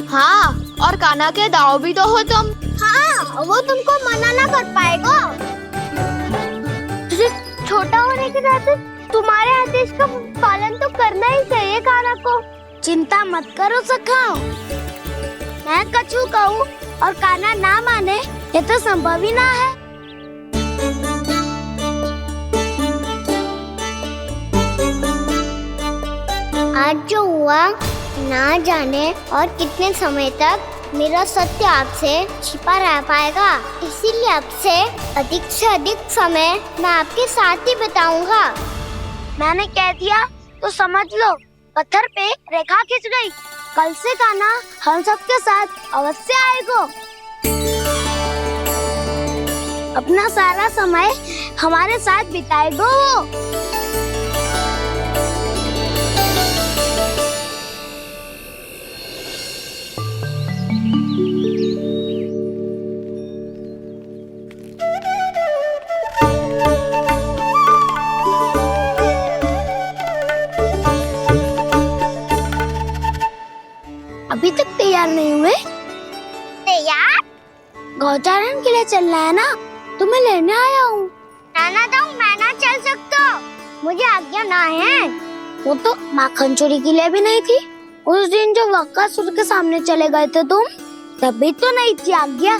हाँ, और कान्हा के दाव भी तो हो तुम। हाँ, वो तुमको मना ना कर पाएगा। तुझे छोटा होने के नाते तुम्हारे आदेश का पालन तो करना ही चाहिए कान्हा को। चिंता मत करो सखा, मैं कछु कहूँ और कान्हा ना माने, ये तो संभव ही ना है। आज जो हुआ ना जाने और कितने समय तक मेरा सत्य आपसे छिपा रह पाएगा, इसीलिए आपसे अधिक समय मैं आपके साथ ही बिताऊंगा। मैंने कह दिया तो समझ लो, पत्थर पे रेखा खींच गई। कल से कान्हा हम सबके साथ अवश्य आएगा। अपना सारा समय हमारे साथ बिताएगा वो। अभी तक तैयार नहीं हुए? तैयार? गौचारण के लिए चलना है ना, तुम्हें लेने आया हूँ। नाना तो मैं ना चल सकता, मुझे आज्ञा ना है। वो तो माखन चोरी के लिए भी नहीं थी। उस दिन जो वक्कासुर के सामने चले गए थे तुम, तभी तो नहीं थी आज्ञा।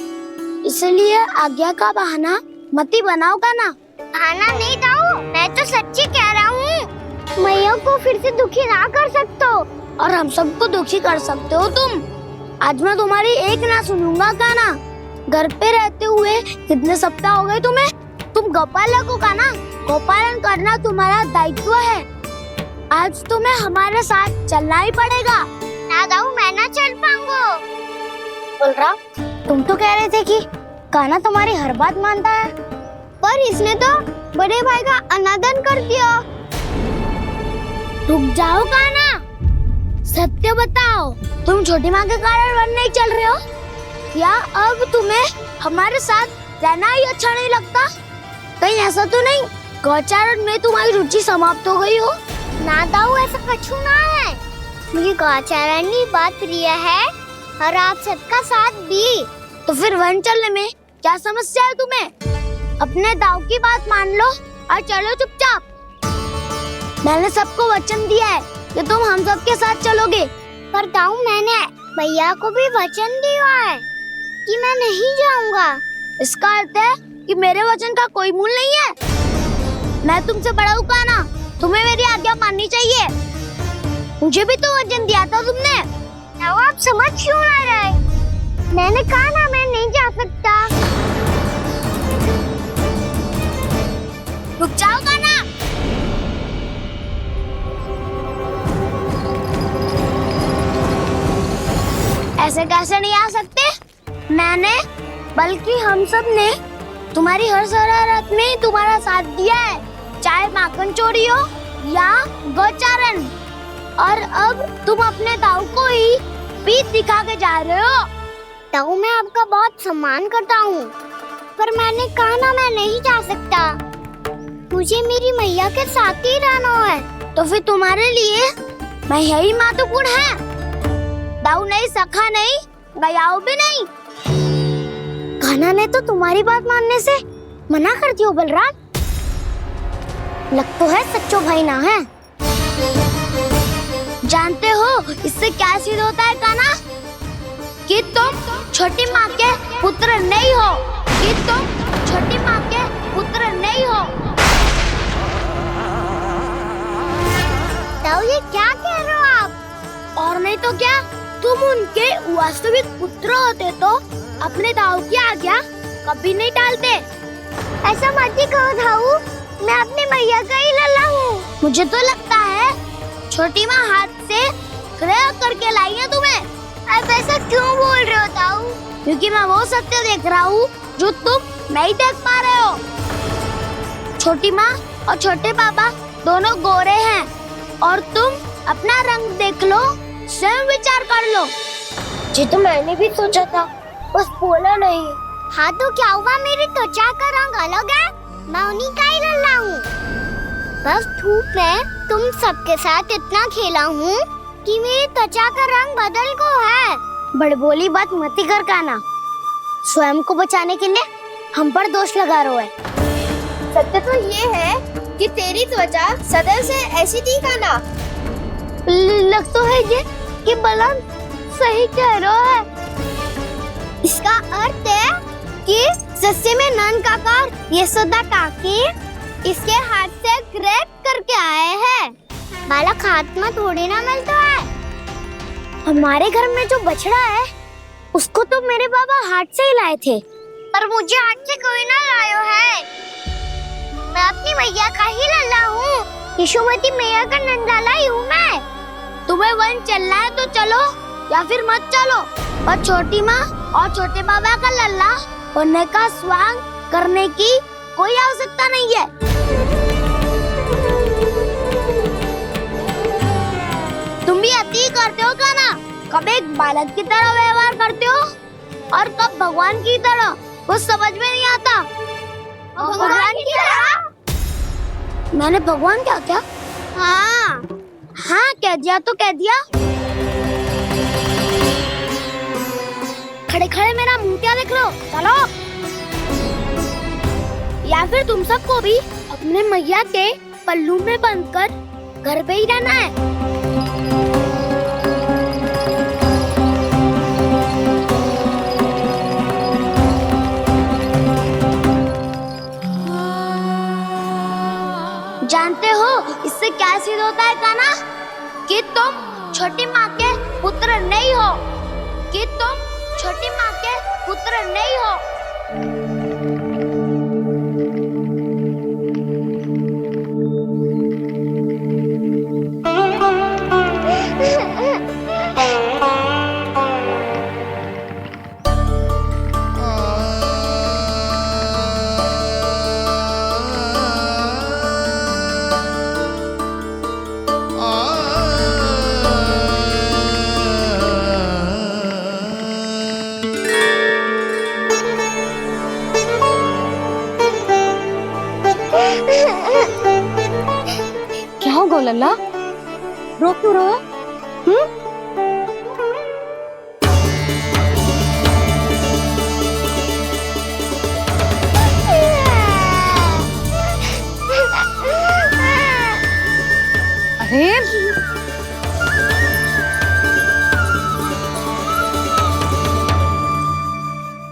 इसलिए आज्ञा का बहाना मत ही बनाओगा ना। बहाना नहीं दाऊ, मैं तो सच्ची कह रहा हूँ। मैया को फिर से दुखी ना कर सकते हो और हम सबको दुखी कर सकते हो तुम। आज मैं तुम्हारी एक ना सुनूंगा कान्हा। घर पे रहते हुए कितने सप्ताह हो गए तुम्हें? तुम गोपालक हो का ना? गोपालन करना तुम्हारा दायित्व है। आज तुम्हें हमारे साथ चलना ही पड़ेगा। ना दाऊ, मैं ना चल पाऊंगा। बोल रहा, तुम तो कह रहे थे कि कान्हा तुम्हारी हर बात मानता है, पर इसने तो बड़े भाई का अनादर कर दिया। रुक जाओ कान्हा, सत्य बताओ, तुम छोटी माँ के कारण वन नहीं चल रहे हो? क्या अब तुम्हें हमारे साथ रहना ही अच्छा नहीं लगता? कहीं ऐसा तो नहीं गौचारण में तुम्हारी रुचि समाप्त हो गई हो? ना दाऊ, ऐसा कछु ना है। मुझे गौचारण की बात प्रिय है और आप सबका साथ भी। तो फिर वन चलने में क्या समस्या है तुम्हें? अपने दाऊ की बात मान लो और चलो चुपचाप। मैंने सबको वचन दिया है कि तुम हम सबके साथ चलोगे। पर दाऊ, मैंने भैया को भी वचन दिया है कि मैं नहीं जाऊंगा। इसका अर्थ है कि मेरे वचन का कोई मूल नहीं है। मैं तुमसे बड़ा हूँ कान्हा, तुम्हें मेरी आज्ञा माननी चाहिए। मुझे भी तो वचन दिया था तुमने। दाऊ, आप समझ क्यों आ रहे? मैंने कहा ना, मैं नहीं जा सकता। रुक जाओ कान्हा। ऐसे कैसे नहीं आ सकते? मैंने बल्कि हम सब ने तुम्हारी हर शरारत में तुम्हारा साथ दिया है, चाहे माखन चोरी हो या गोचारण। और अब तुम अपने दाऊ को ही पीठ दिखा के जा रहे हो। दाऊ, मैं आपका बहुत सम्मान करता हूँ, पर मैंने कहा ना, मैं नहीं जा सकता। मुझे मेरी मैया के साथ ही रहना है। तो फिर तुम्हारे लिए मैं यही महत्वपूर्ण है। दाऊ नहीं, सखा नहीं, गयाऊ भी नहीं। कान्हा ने तो तुम्हारी बात मानने से मना कर दिया बलराम। लग तो है सच्चो भाई ना है। जानते हो इससे क्या सिद्ध होता है कान्हा? कि तुम छोटी माँ के पुत्र नहीं हो, कि तुम छोटी माँ के पुत्र नहीं हो। दाऊ, ये क्या कह रहे हो आप? और नहीं तो क्या, तुम उनके वास्तविक पुत्र होते तो अपने दाऊ की आज्ञा कभी नहीं टालते। ऐसा मत ही कहो दाऊ, मैं अपनी मैया का ही लल्ला हूँ। मुझे तो लगता है छोटी माँ हाथ से ग्रह करके लाई है तुम्हें। अब ऐसा क्यों बोल रहे हो दाऊ? क्योंकि मैं वो सत्य देख रहा हूँ जो तुम नहीं देख पा रहे हो। छोटी माँ और छोटे बाबा दोनों गोरे हैं और तुम अपना रंग देख लो, स्वयं विचार कर लो। जी तो मैंने भी सोचा था, बस बोला नहीं। हाँ तो क्या हुआ, मेरी त्वचा का रंग अलग है, मैं उन्हीं का ही लल्ला हूँ। बस धूप में तुम सबके साथ इतना खेला हूँ कि मेरी त्वचा का रंग बदल को है। बड़बोली बात मत कर कान्हा, स्वयं को बचाने के लिए हम पर दोष लगा रहे है। सत्य तो ये है कि तेरी त्वचा सदैव से ऐसी थी कान्हा। लग तो है ये कि बलराम सही कह रहा है। इसका अर्थ है कि सस्य में नन काका यशोदा काकी इसके हाथ से ग्रेप करके आए हैं। बालक हाथ में थोड़ी ना मिलता है। हमारे घर में जो बछड़ा है उसको तो मेरे बाबा हाथ से ही लाए थे, पर मुझे हाथ से कोई ना लायो है। मैं अपनी मैया का ही लल्ला हूँ, यशोमती मैया का नंदाला ही हूँ मैं। तुम्हें वन चलना है तो चलो या फिर मत चलो, और छोटी माँ और छोटे बाबा का लल्ला होने का स्वांग करने की कोई आवश्यकता नहीं है। तुम भी अति करते हो कान्हा, कब एक बालक की तरह व्यवहार करते हो और कब भगवान की तरह, कुछ समझ में नहीं आता। भगवान की तरह? मैंने भगवान क्या क्या? हाँ हाँ कह दिया तो कह दिया। खड़े खड़े मेरा मुंह क्या देख लो, चलो। या फिर तुम सबको भी अपने मैया के पल्लू में बंधकर घर पे ही रहना है। जानते हो इससे क्या सिद्ध होता है कान्हा? कि तुम छोटी माँ के पुत्र नहीं हो, कि तुम छोटी माँ के पुत्र नहीं हो। क्या होगा लल्ला? रो क्यों रहो? अरे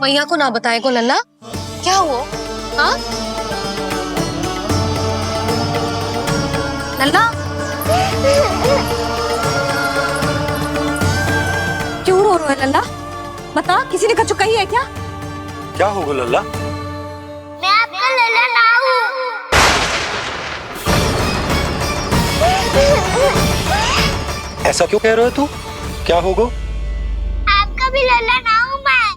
मैया को ना बताए को लल्ला? क्या हुआ? हाँ लल्ला? क्यों रो रहे हो लल्ला? बता, किसी ने कछु कही है क्या? क्या होगा लल्ला? मैं आपका लल्ला ना हूँ। ऐसा क्यों कह रहे हो तू? क्या होगा? आपका भी लल्ला ना हूँ मैं।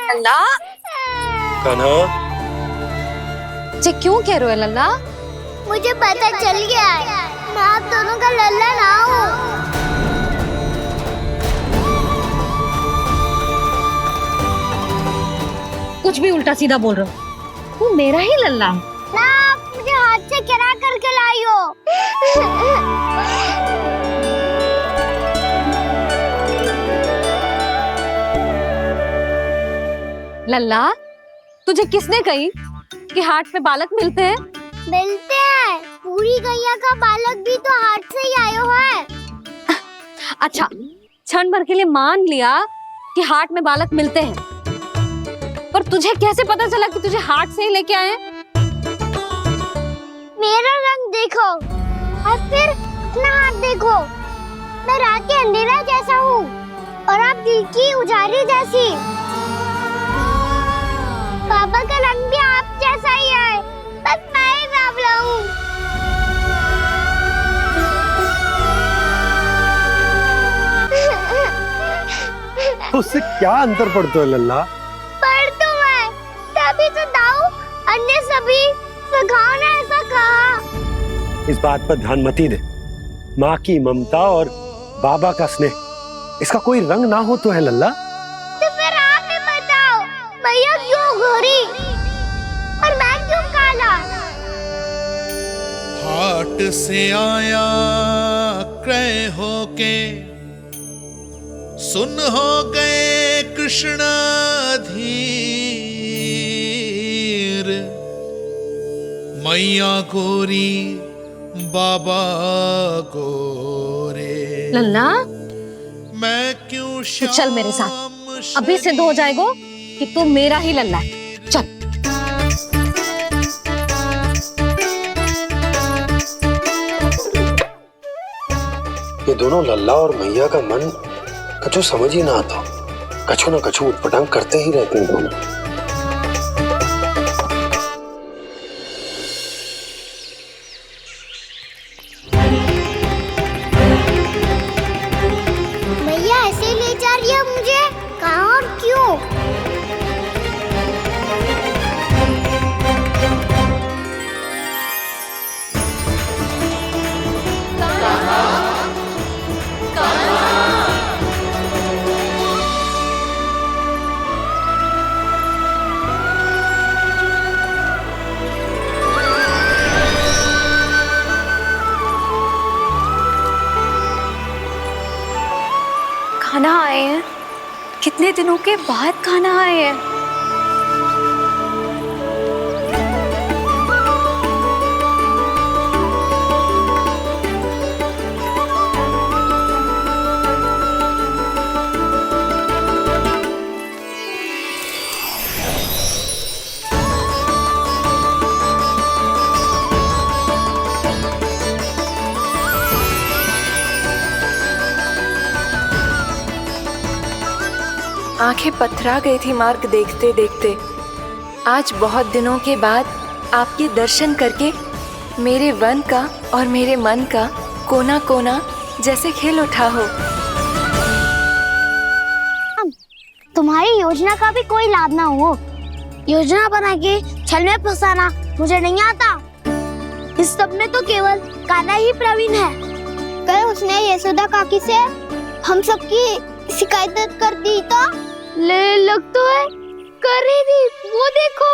लल्ला? कान्हा, जे क्यों कह रहे हो लल्ला? मुझे पता चल गया है, मैं आप दोनों का लल्ला ना हूँ। कुछ भी उल्टा सीधा बोल रहे हो। तू मेरा ही लल्ला है। ना, आप मुझे हाथ से गिरा करके लाई हो। लल्ला, तुझे किसने कही कि हाट में बालक मिलते हैं? मिलते हैं। पूरी गैया का बालक भी तो हाट से ही आयो है। अच्छा, क्षण भर के लिए मान लिया कि हाट में बालक मिलते हैं, पर तुझे कैसे पता चला कि तुझे हाट से ही लेके आए? मेरा रंग देखो और फिर अपना हाथ देखो। मैं रात के अंधेरा जैसा हूँ और आप दिल की उजाली जैसी। पापा का रंग भी आप जैसा ही है, बस मैं ही बावला हूँ। उससे क्या अंतर पड़ता है लल्ला? पर तो मैं तभी तो दाऊ अन्य सभी सुखाओ ने ऐसा कहा। इस बात पर ध्यान मत ही दे। माँ की ममता और बाबा का स्नेह, इसका कोई रंग ना हो तो है लल्ला? तो फिर आप ही बताओ, भैया क्यों गोरी और मैं क्यों काला? हाट से आया क्रय होके, सुन हो गए कृष्ण धीर। मैया गोरी बाबा गोरे। लल्ला, मैं क्यों तू चल मेरे साथ। अभी सिद्ध हो जाएगा कि तू मेरा ही लल्ला है। चल। ये दोनों लल्ला और मैया का मन कछु समझ ही ना आता। कछु न कछु उटपटांग करते ही रहते हैं दोनों। भैया ऐसे ले जा रही है मुझे, कहाँ और क्यों? खाना आए हैं, कितने दिनों के बाद खाना आए हैं। आंखें पथरा गई थी मार्ग देखते देखते। आज बहुत दिनों के बाद आपके दर्शन करके मेरे वन का और मेरे मन का कोना कोना जैसे खिल उठा हो। तुम्हारी योजना का भी कोई लाभ ना हो। योजना बना के छल में फंसाना मुझे नहीं आता। इस सब में तो केवल कान्हा ही प्रवीण है। कल उसने यशोदा काकी से हम सबकी शिकायत कर दी तो लग तो है कर रही थी, वो देखो।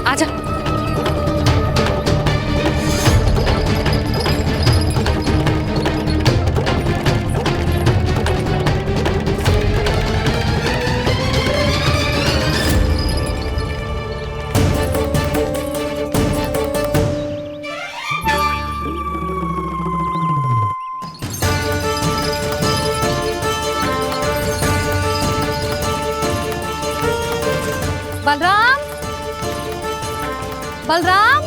आजा। बलराम, बलराम,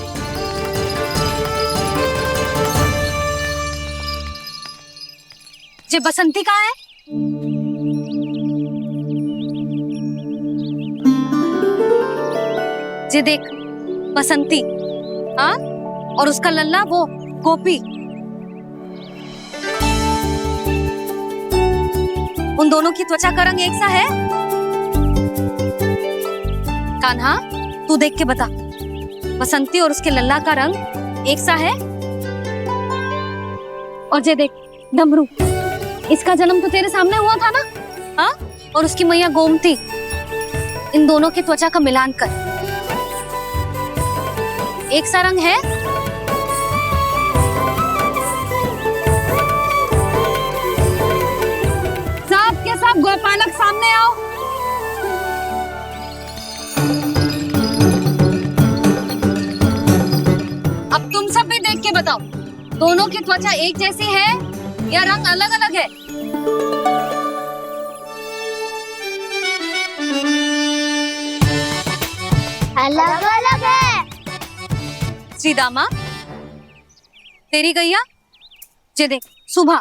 जे बसंती कहाँ है? जे देख बसंती, हाँ, और उसका लल्ला वो गोपी। उन दोनों की त्वचा का रंग एक सा है? कान्हा, तू देख के बता, बसंती और उसके लल्ला का रंग एक सा है? और जे देख डमरू, इसका जन्म तो तेरे सामने हुआ था ना? हाँ? और उसकी मैया गोमती, इन दोनों की त्वचा का मिलान कर, एक सा रंग है? सब के सब गोपालक सामने आओ। अब तुम सब भी देख के बताओ, दोनों की त्वचा एक जैसी है या रंग अलग अलग है? अलग अलग है। श्रीदामा, तेरी गैया, जे देख सुभा,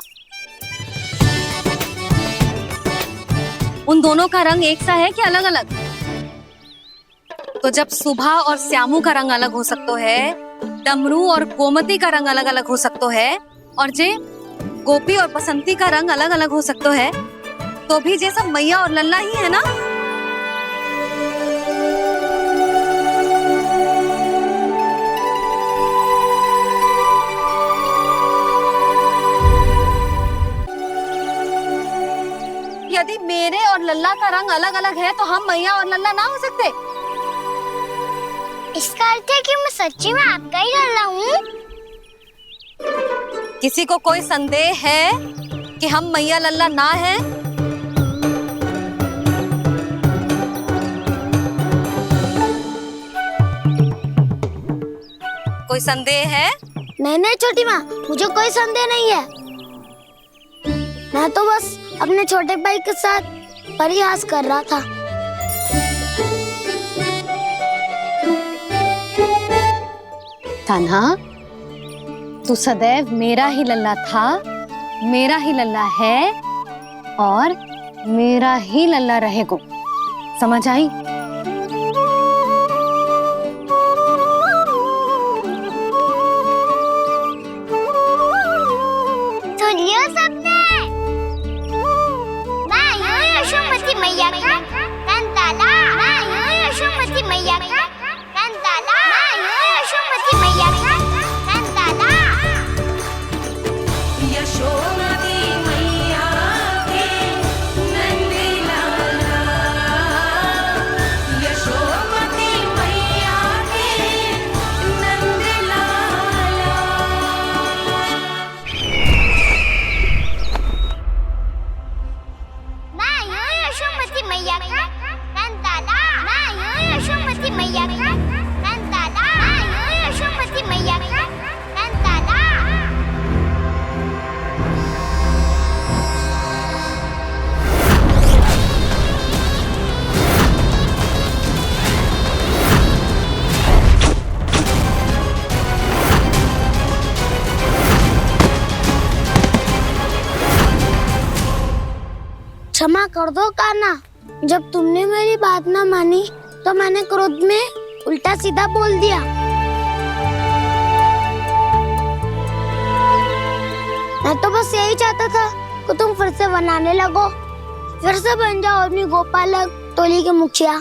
उन दोनों का रंग एक सा है कि अलग अलग? तो जब सुभा और श्यामू का रंग अलग हो सकता है, डमरू और गोमती का रंग अलग अलग हो सकता है, और जे गोपी और बसंती का रंग अलग अलग हो सकता है, तो भी जे सब मैया और लल्ला ही है ना? यदि मेरे और लल्ला का रंग अलग अलग है तो हम मैया और लल्ला ना हो सकते? इसका अर्थ है कि मैं सच्ची में आपका ही लल्ला हूँ? किसी को कोई संदेह है कि हम मैया लल्ला ना हैं? कोई संदेह है? नहीं नहीं छोटी माँ, मुझे कोई संदेह नहीं है। मैं तो बस अपने छोटे भाई के साथ परिहास कर रहा था। कान्हा, तू सदैव मेरा ही लल्ला था, मेरा ही लल्ला है और मेरा ही लल्ला रहेगा। समझ आई? सुनियो सबने, मैं हूँ यशोमती मैया का कंताला। मैं हूँ यशोमती मैया का कंताला। मैं हूँ यशोमती मैया का कंताला। यशोमती मैया के नंदी लाला, यशोमती मैया के नंदी लाला। मैं हूँ यशोमती मैया का कंताला। मैं हूँ यशोमती मैया क्षमा कर दो कान्हा। जब तुमने मेरी बात ना मानी तो मैंने क्रोध में उल्टा सीधा बोल दिया। मैं तो बस यही चाहता था कि तुम फिर से बनाने लगो, फिर से बन जाओ अपनी गोपालक टोली के मुखिया।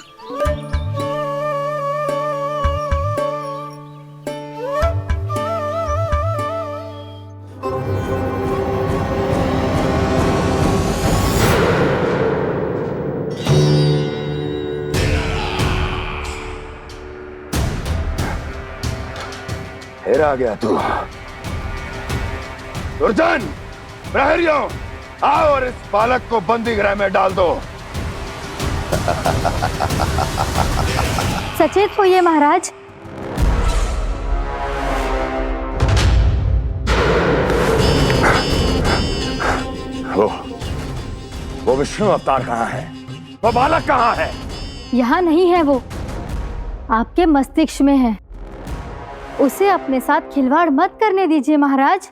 फिर आ गया तू। दुर्जन, प्रहरियों, आओ और इस बालक को बंदी गृह में डाल दो। सचेत होइए महाराज। वो विष्णु अवतार कहाँ है? वो बालक कहाँ है? यहाँ नहीं है वो, आपके मस्तिष्क में है। उसे अपने साथ खिलवाड़ मत करने दीजिए महाराज।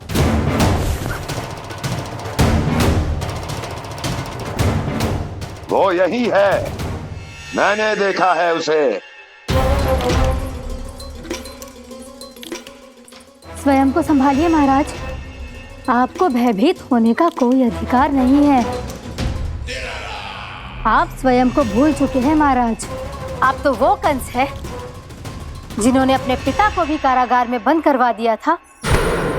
वो यही है, मैंने देखा है उसे। स्वयं को संभालिए महाराज, आपको भयभीत होने का कोई अधिकार नहीं है। आप स्वयं को भूल चुके हैं महाराज। आप तो वो कंस है जिन्होंने अपने पिता को भी कारागार में बंद करवा दिया था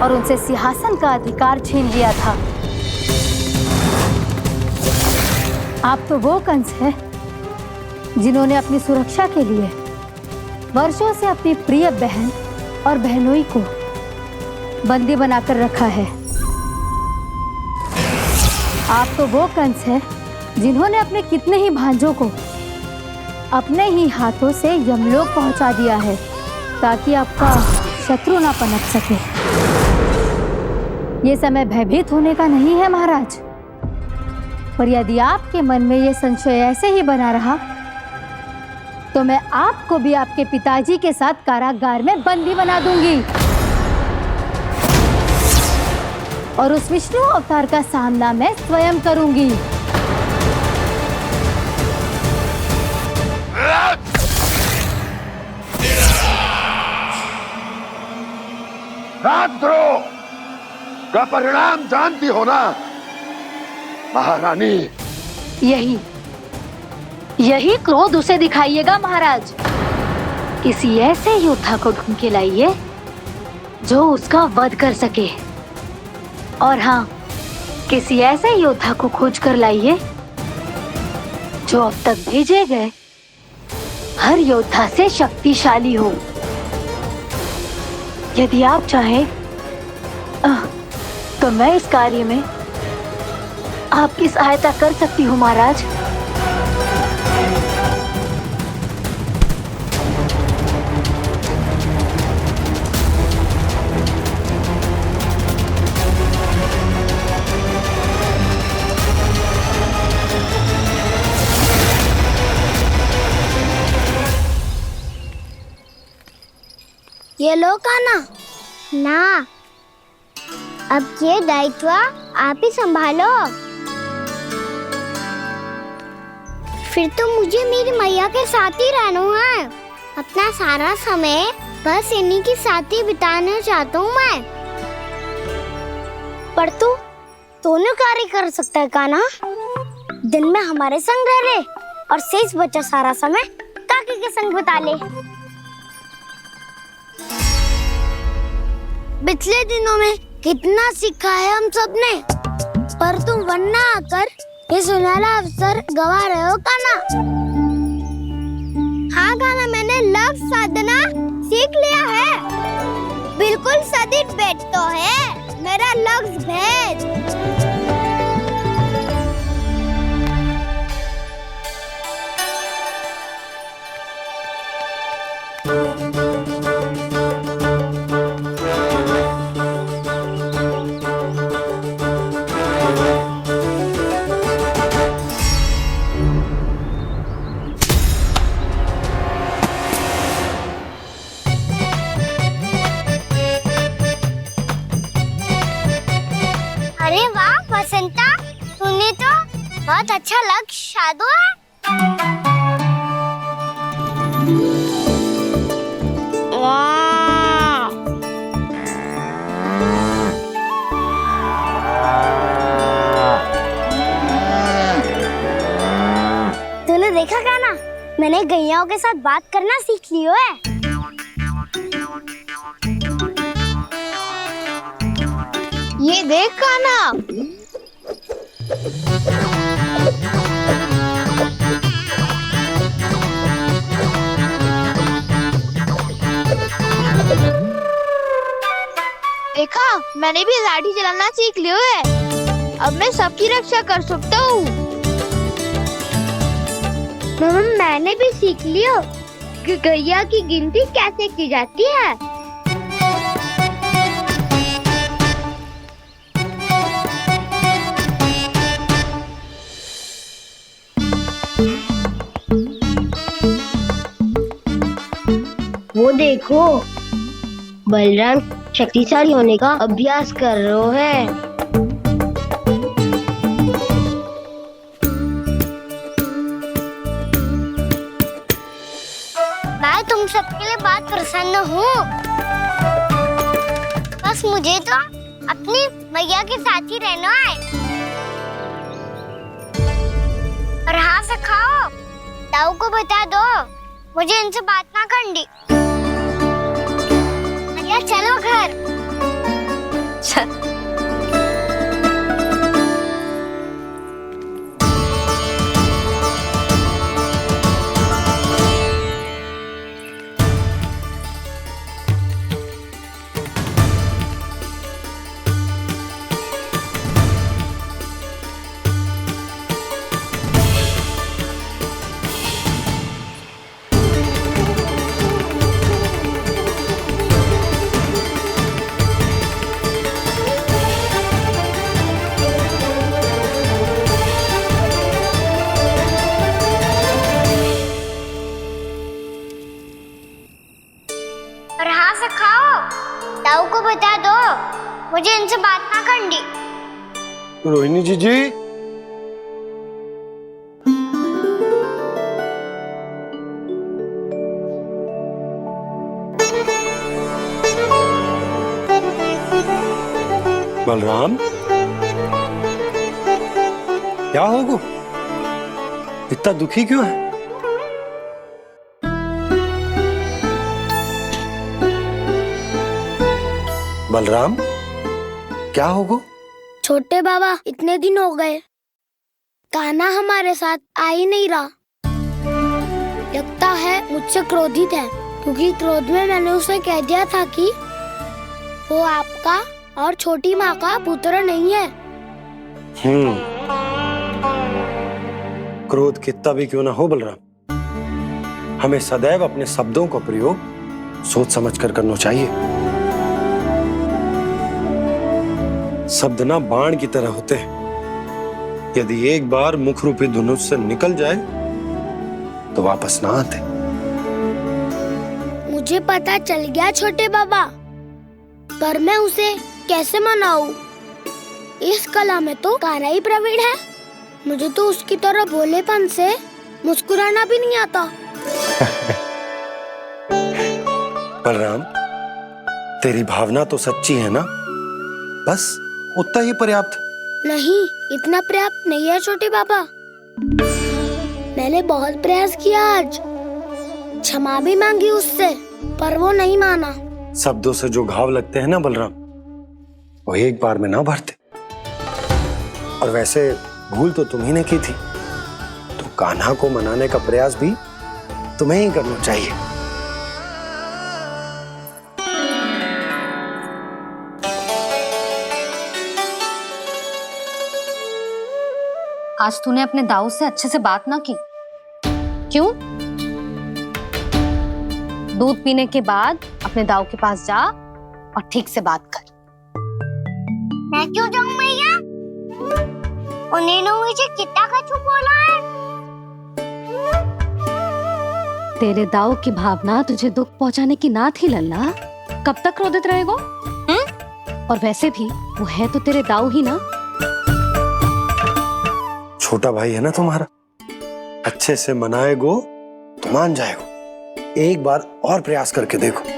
और उनसे सिंहासन का अधिकार छीन लिया था। आप तो वो कंस है जिन्होंने अपनी सुरक्षा के लिए वर्षों से अपनी प्रिय बहन और बहनोई को बंदी बनाकर रखा है। आप तो वो कंस है जिन्होंने अपने कितने ही भांजों को अपने ही हाथों से यमलोक पहुंचा दिया है ताकि आपका शत्रु ना पनप सके। ये समय भयभीत होने का नहीं है महाराज, पर यदि आपके मन में ये संशय ऐसे ही बना रहा तो मैं आपको भी आपके पिताजी के साथ कारागार में बंदी बना दूंगी और उस विष्णु अवतार का सामना मैं स्वयं करूंगी। राजद्रोह का परिणाम जानती हो ना महारानी? यही क्रोध उसे दिखाइएगा महाराज। किसी ऐसे योद्धा को ढूंढ के लाइए जो उसका वध कर सके, और हाँ, किसी ऐसे योद्धा को खोज कर लाइए जो अब तक भेजे गए हर योद्धा से शक्तिशाली हो। यदि आप चाहें तो मैं इस कार्य में आपकी सहायता कर सकती हूँ महाराज। ये लो कान्हा। ना, अब ये दायित्व आप ही संभालो। फिर तो मुझे मेरी मैया के साथ ही रहना है। अपना सारा समय बस इन्हीं के साथ ही बिताना चाहता हूँ मैं। पर तू दोनों कार्य कर सकता है कान्हा। दिन में हमारे संग रह ले और शेष बचा सारा समय काकी के संग बिता ले। पिछले दिनों में कितना सीखा है हम सबने, पर तुम वरना आकर ये सुनहरा अवसर गवा रहे हो कान्हा। हाँ कान्हा, मैंने लक्ष्य साधना सीख लिया है। बिल्कुल सदित भेद तो है मेरा लक्ष्य भेद। बहुत अच्छा लग शादू है। वाह। तूने देखा कान्हा, मैंने गैयाओं के साथ बात करना सीख लियो है। ये देख कान्हा। देखा, मैंने भी लाठी चलाना सीख लियो है। अब मैं सबकी रक्षा कर सकता हूँ। मैंने भी सीख लियो कि गैया की गिनती कैसे की जाती है। वो देखो, बलराम शक्तिशाली होने का अभ्यास कर रहे हैं। मैं तुम सबके लिए बहुत प्रसन्न हूँ। बस मुझे तो अपनी मैया के साथ ही रहना है। और हाँ से खाओ, ताऊ को बता दो मुझे इनसे बात ना करनी। मैया चलो घर। चल। और हाँ से खाओ, ताऊ को बता दो मुझे इनसे बात ना करनी। रोहिणी जी। बलराम, क्या होगा? इतना दुखी क्यों है? बलराम, क्या होगा? छोटे बाबा, इतने दिन हो गए, कान्हा हमारे साथ आ ही नहीं रहा। लगता है मुझसे क्रोधित है, क्योंकि क्रोध में मैंने उसे कह दिया था कि वो आपका और छोटी माँ का पुत्र नहीं है। क्रोध कितना भी क्यों ना हो बलराम, हमें सदैव अपने शब्दों का प्रयोग सोच समझ कर करना चाहिए। शब्द ना बाण की तरह होते हैं, यदि एक बार मुख रूपी धनुष से निकल जाए तो वापस ना आते। मुझे पता चल गया छोटे बाबा, पर मैं उसे कैसे मनाऊं? इस कला में तो कान्हा ही प्रवीण है। मुझे तो उसकी तरह भोलेपन से मुस्कुराना भी नहीं आता। बलराम, तेरी भावना तो सच्ची है ना? बस उतना ही पर्याप्त। नहीं, इतना पर्याप्त नहीं है छोटे बाबा। मैंने बहुत प्रयास किया आज, क्षमा भी मांगी उससे, पर वो नहीं माना। शब्दों से जो घाव लगते हैं ना बलराम, वो एक बार में ना भरते। और वैसे भूल तो तुम्ही ने की थी, तो कान्हा को मनाने का प्रयास भी तुम्हें ही करना चाहिए। आज तूने अपने दाऊ से अच्छे से बात ना की, क्यों? दूध पीने के बाद अपने दाऊ के पास जा और ठीक से बात कर। मैं क्यों जाऊं मैया? उन्होंने मुझे कितना कछु बोला है। तेरे दाऊ की भावना तुझे दुख पहुंचाने की ना थी लल्ला। कब तक क्रोधित रहेगा? और वैसे भी वो है तो तेरे दाऊ ही ना। छोटा भाई है ना तुम्हारा, अच्छे से मनाएगो तो मान जाएगो। एक बार और प्रयास करके देखो।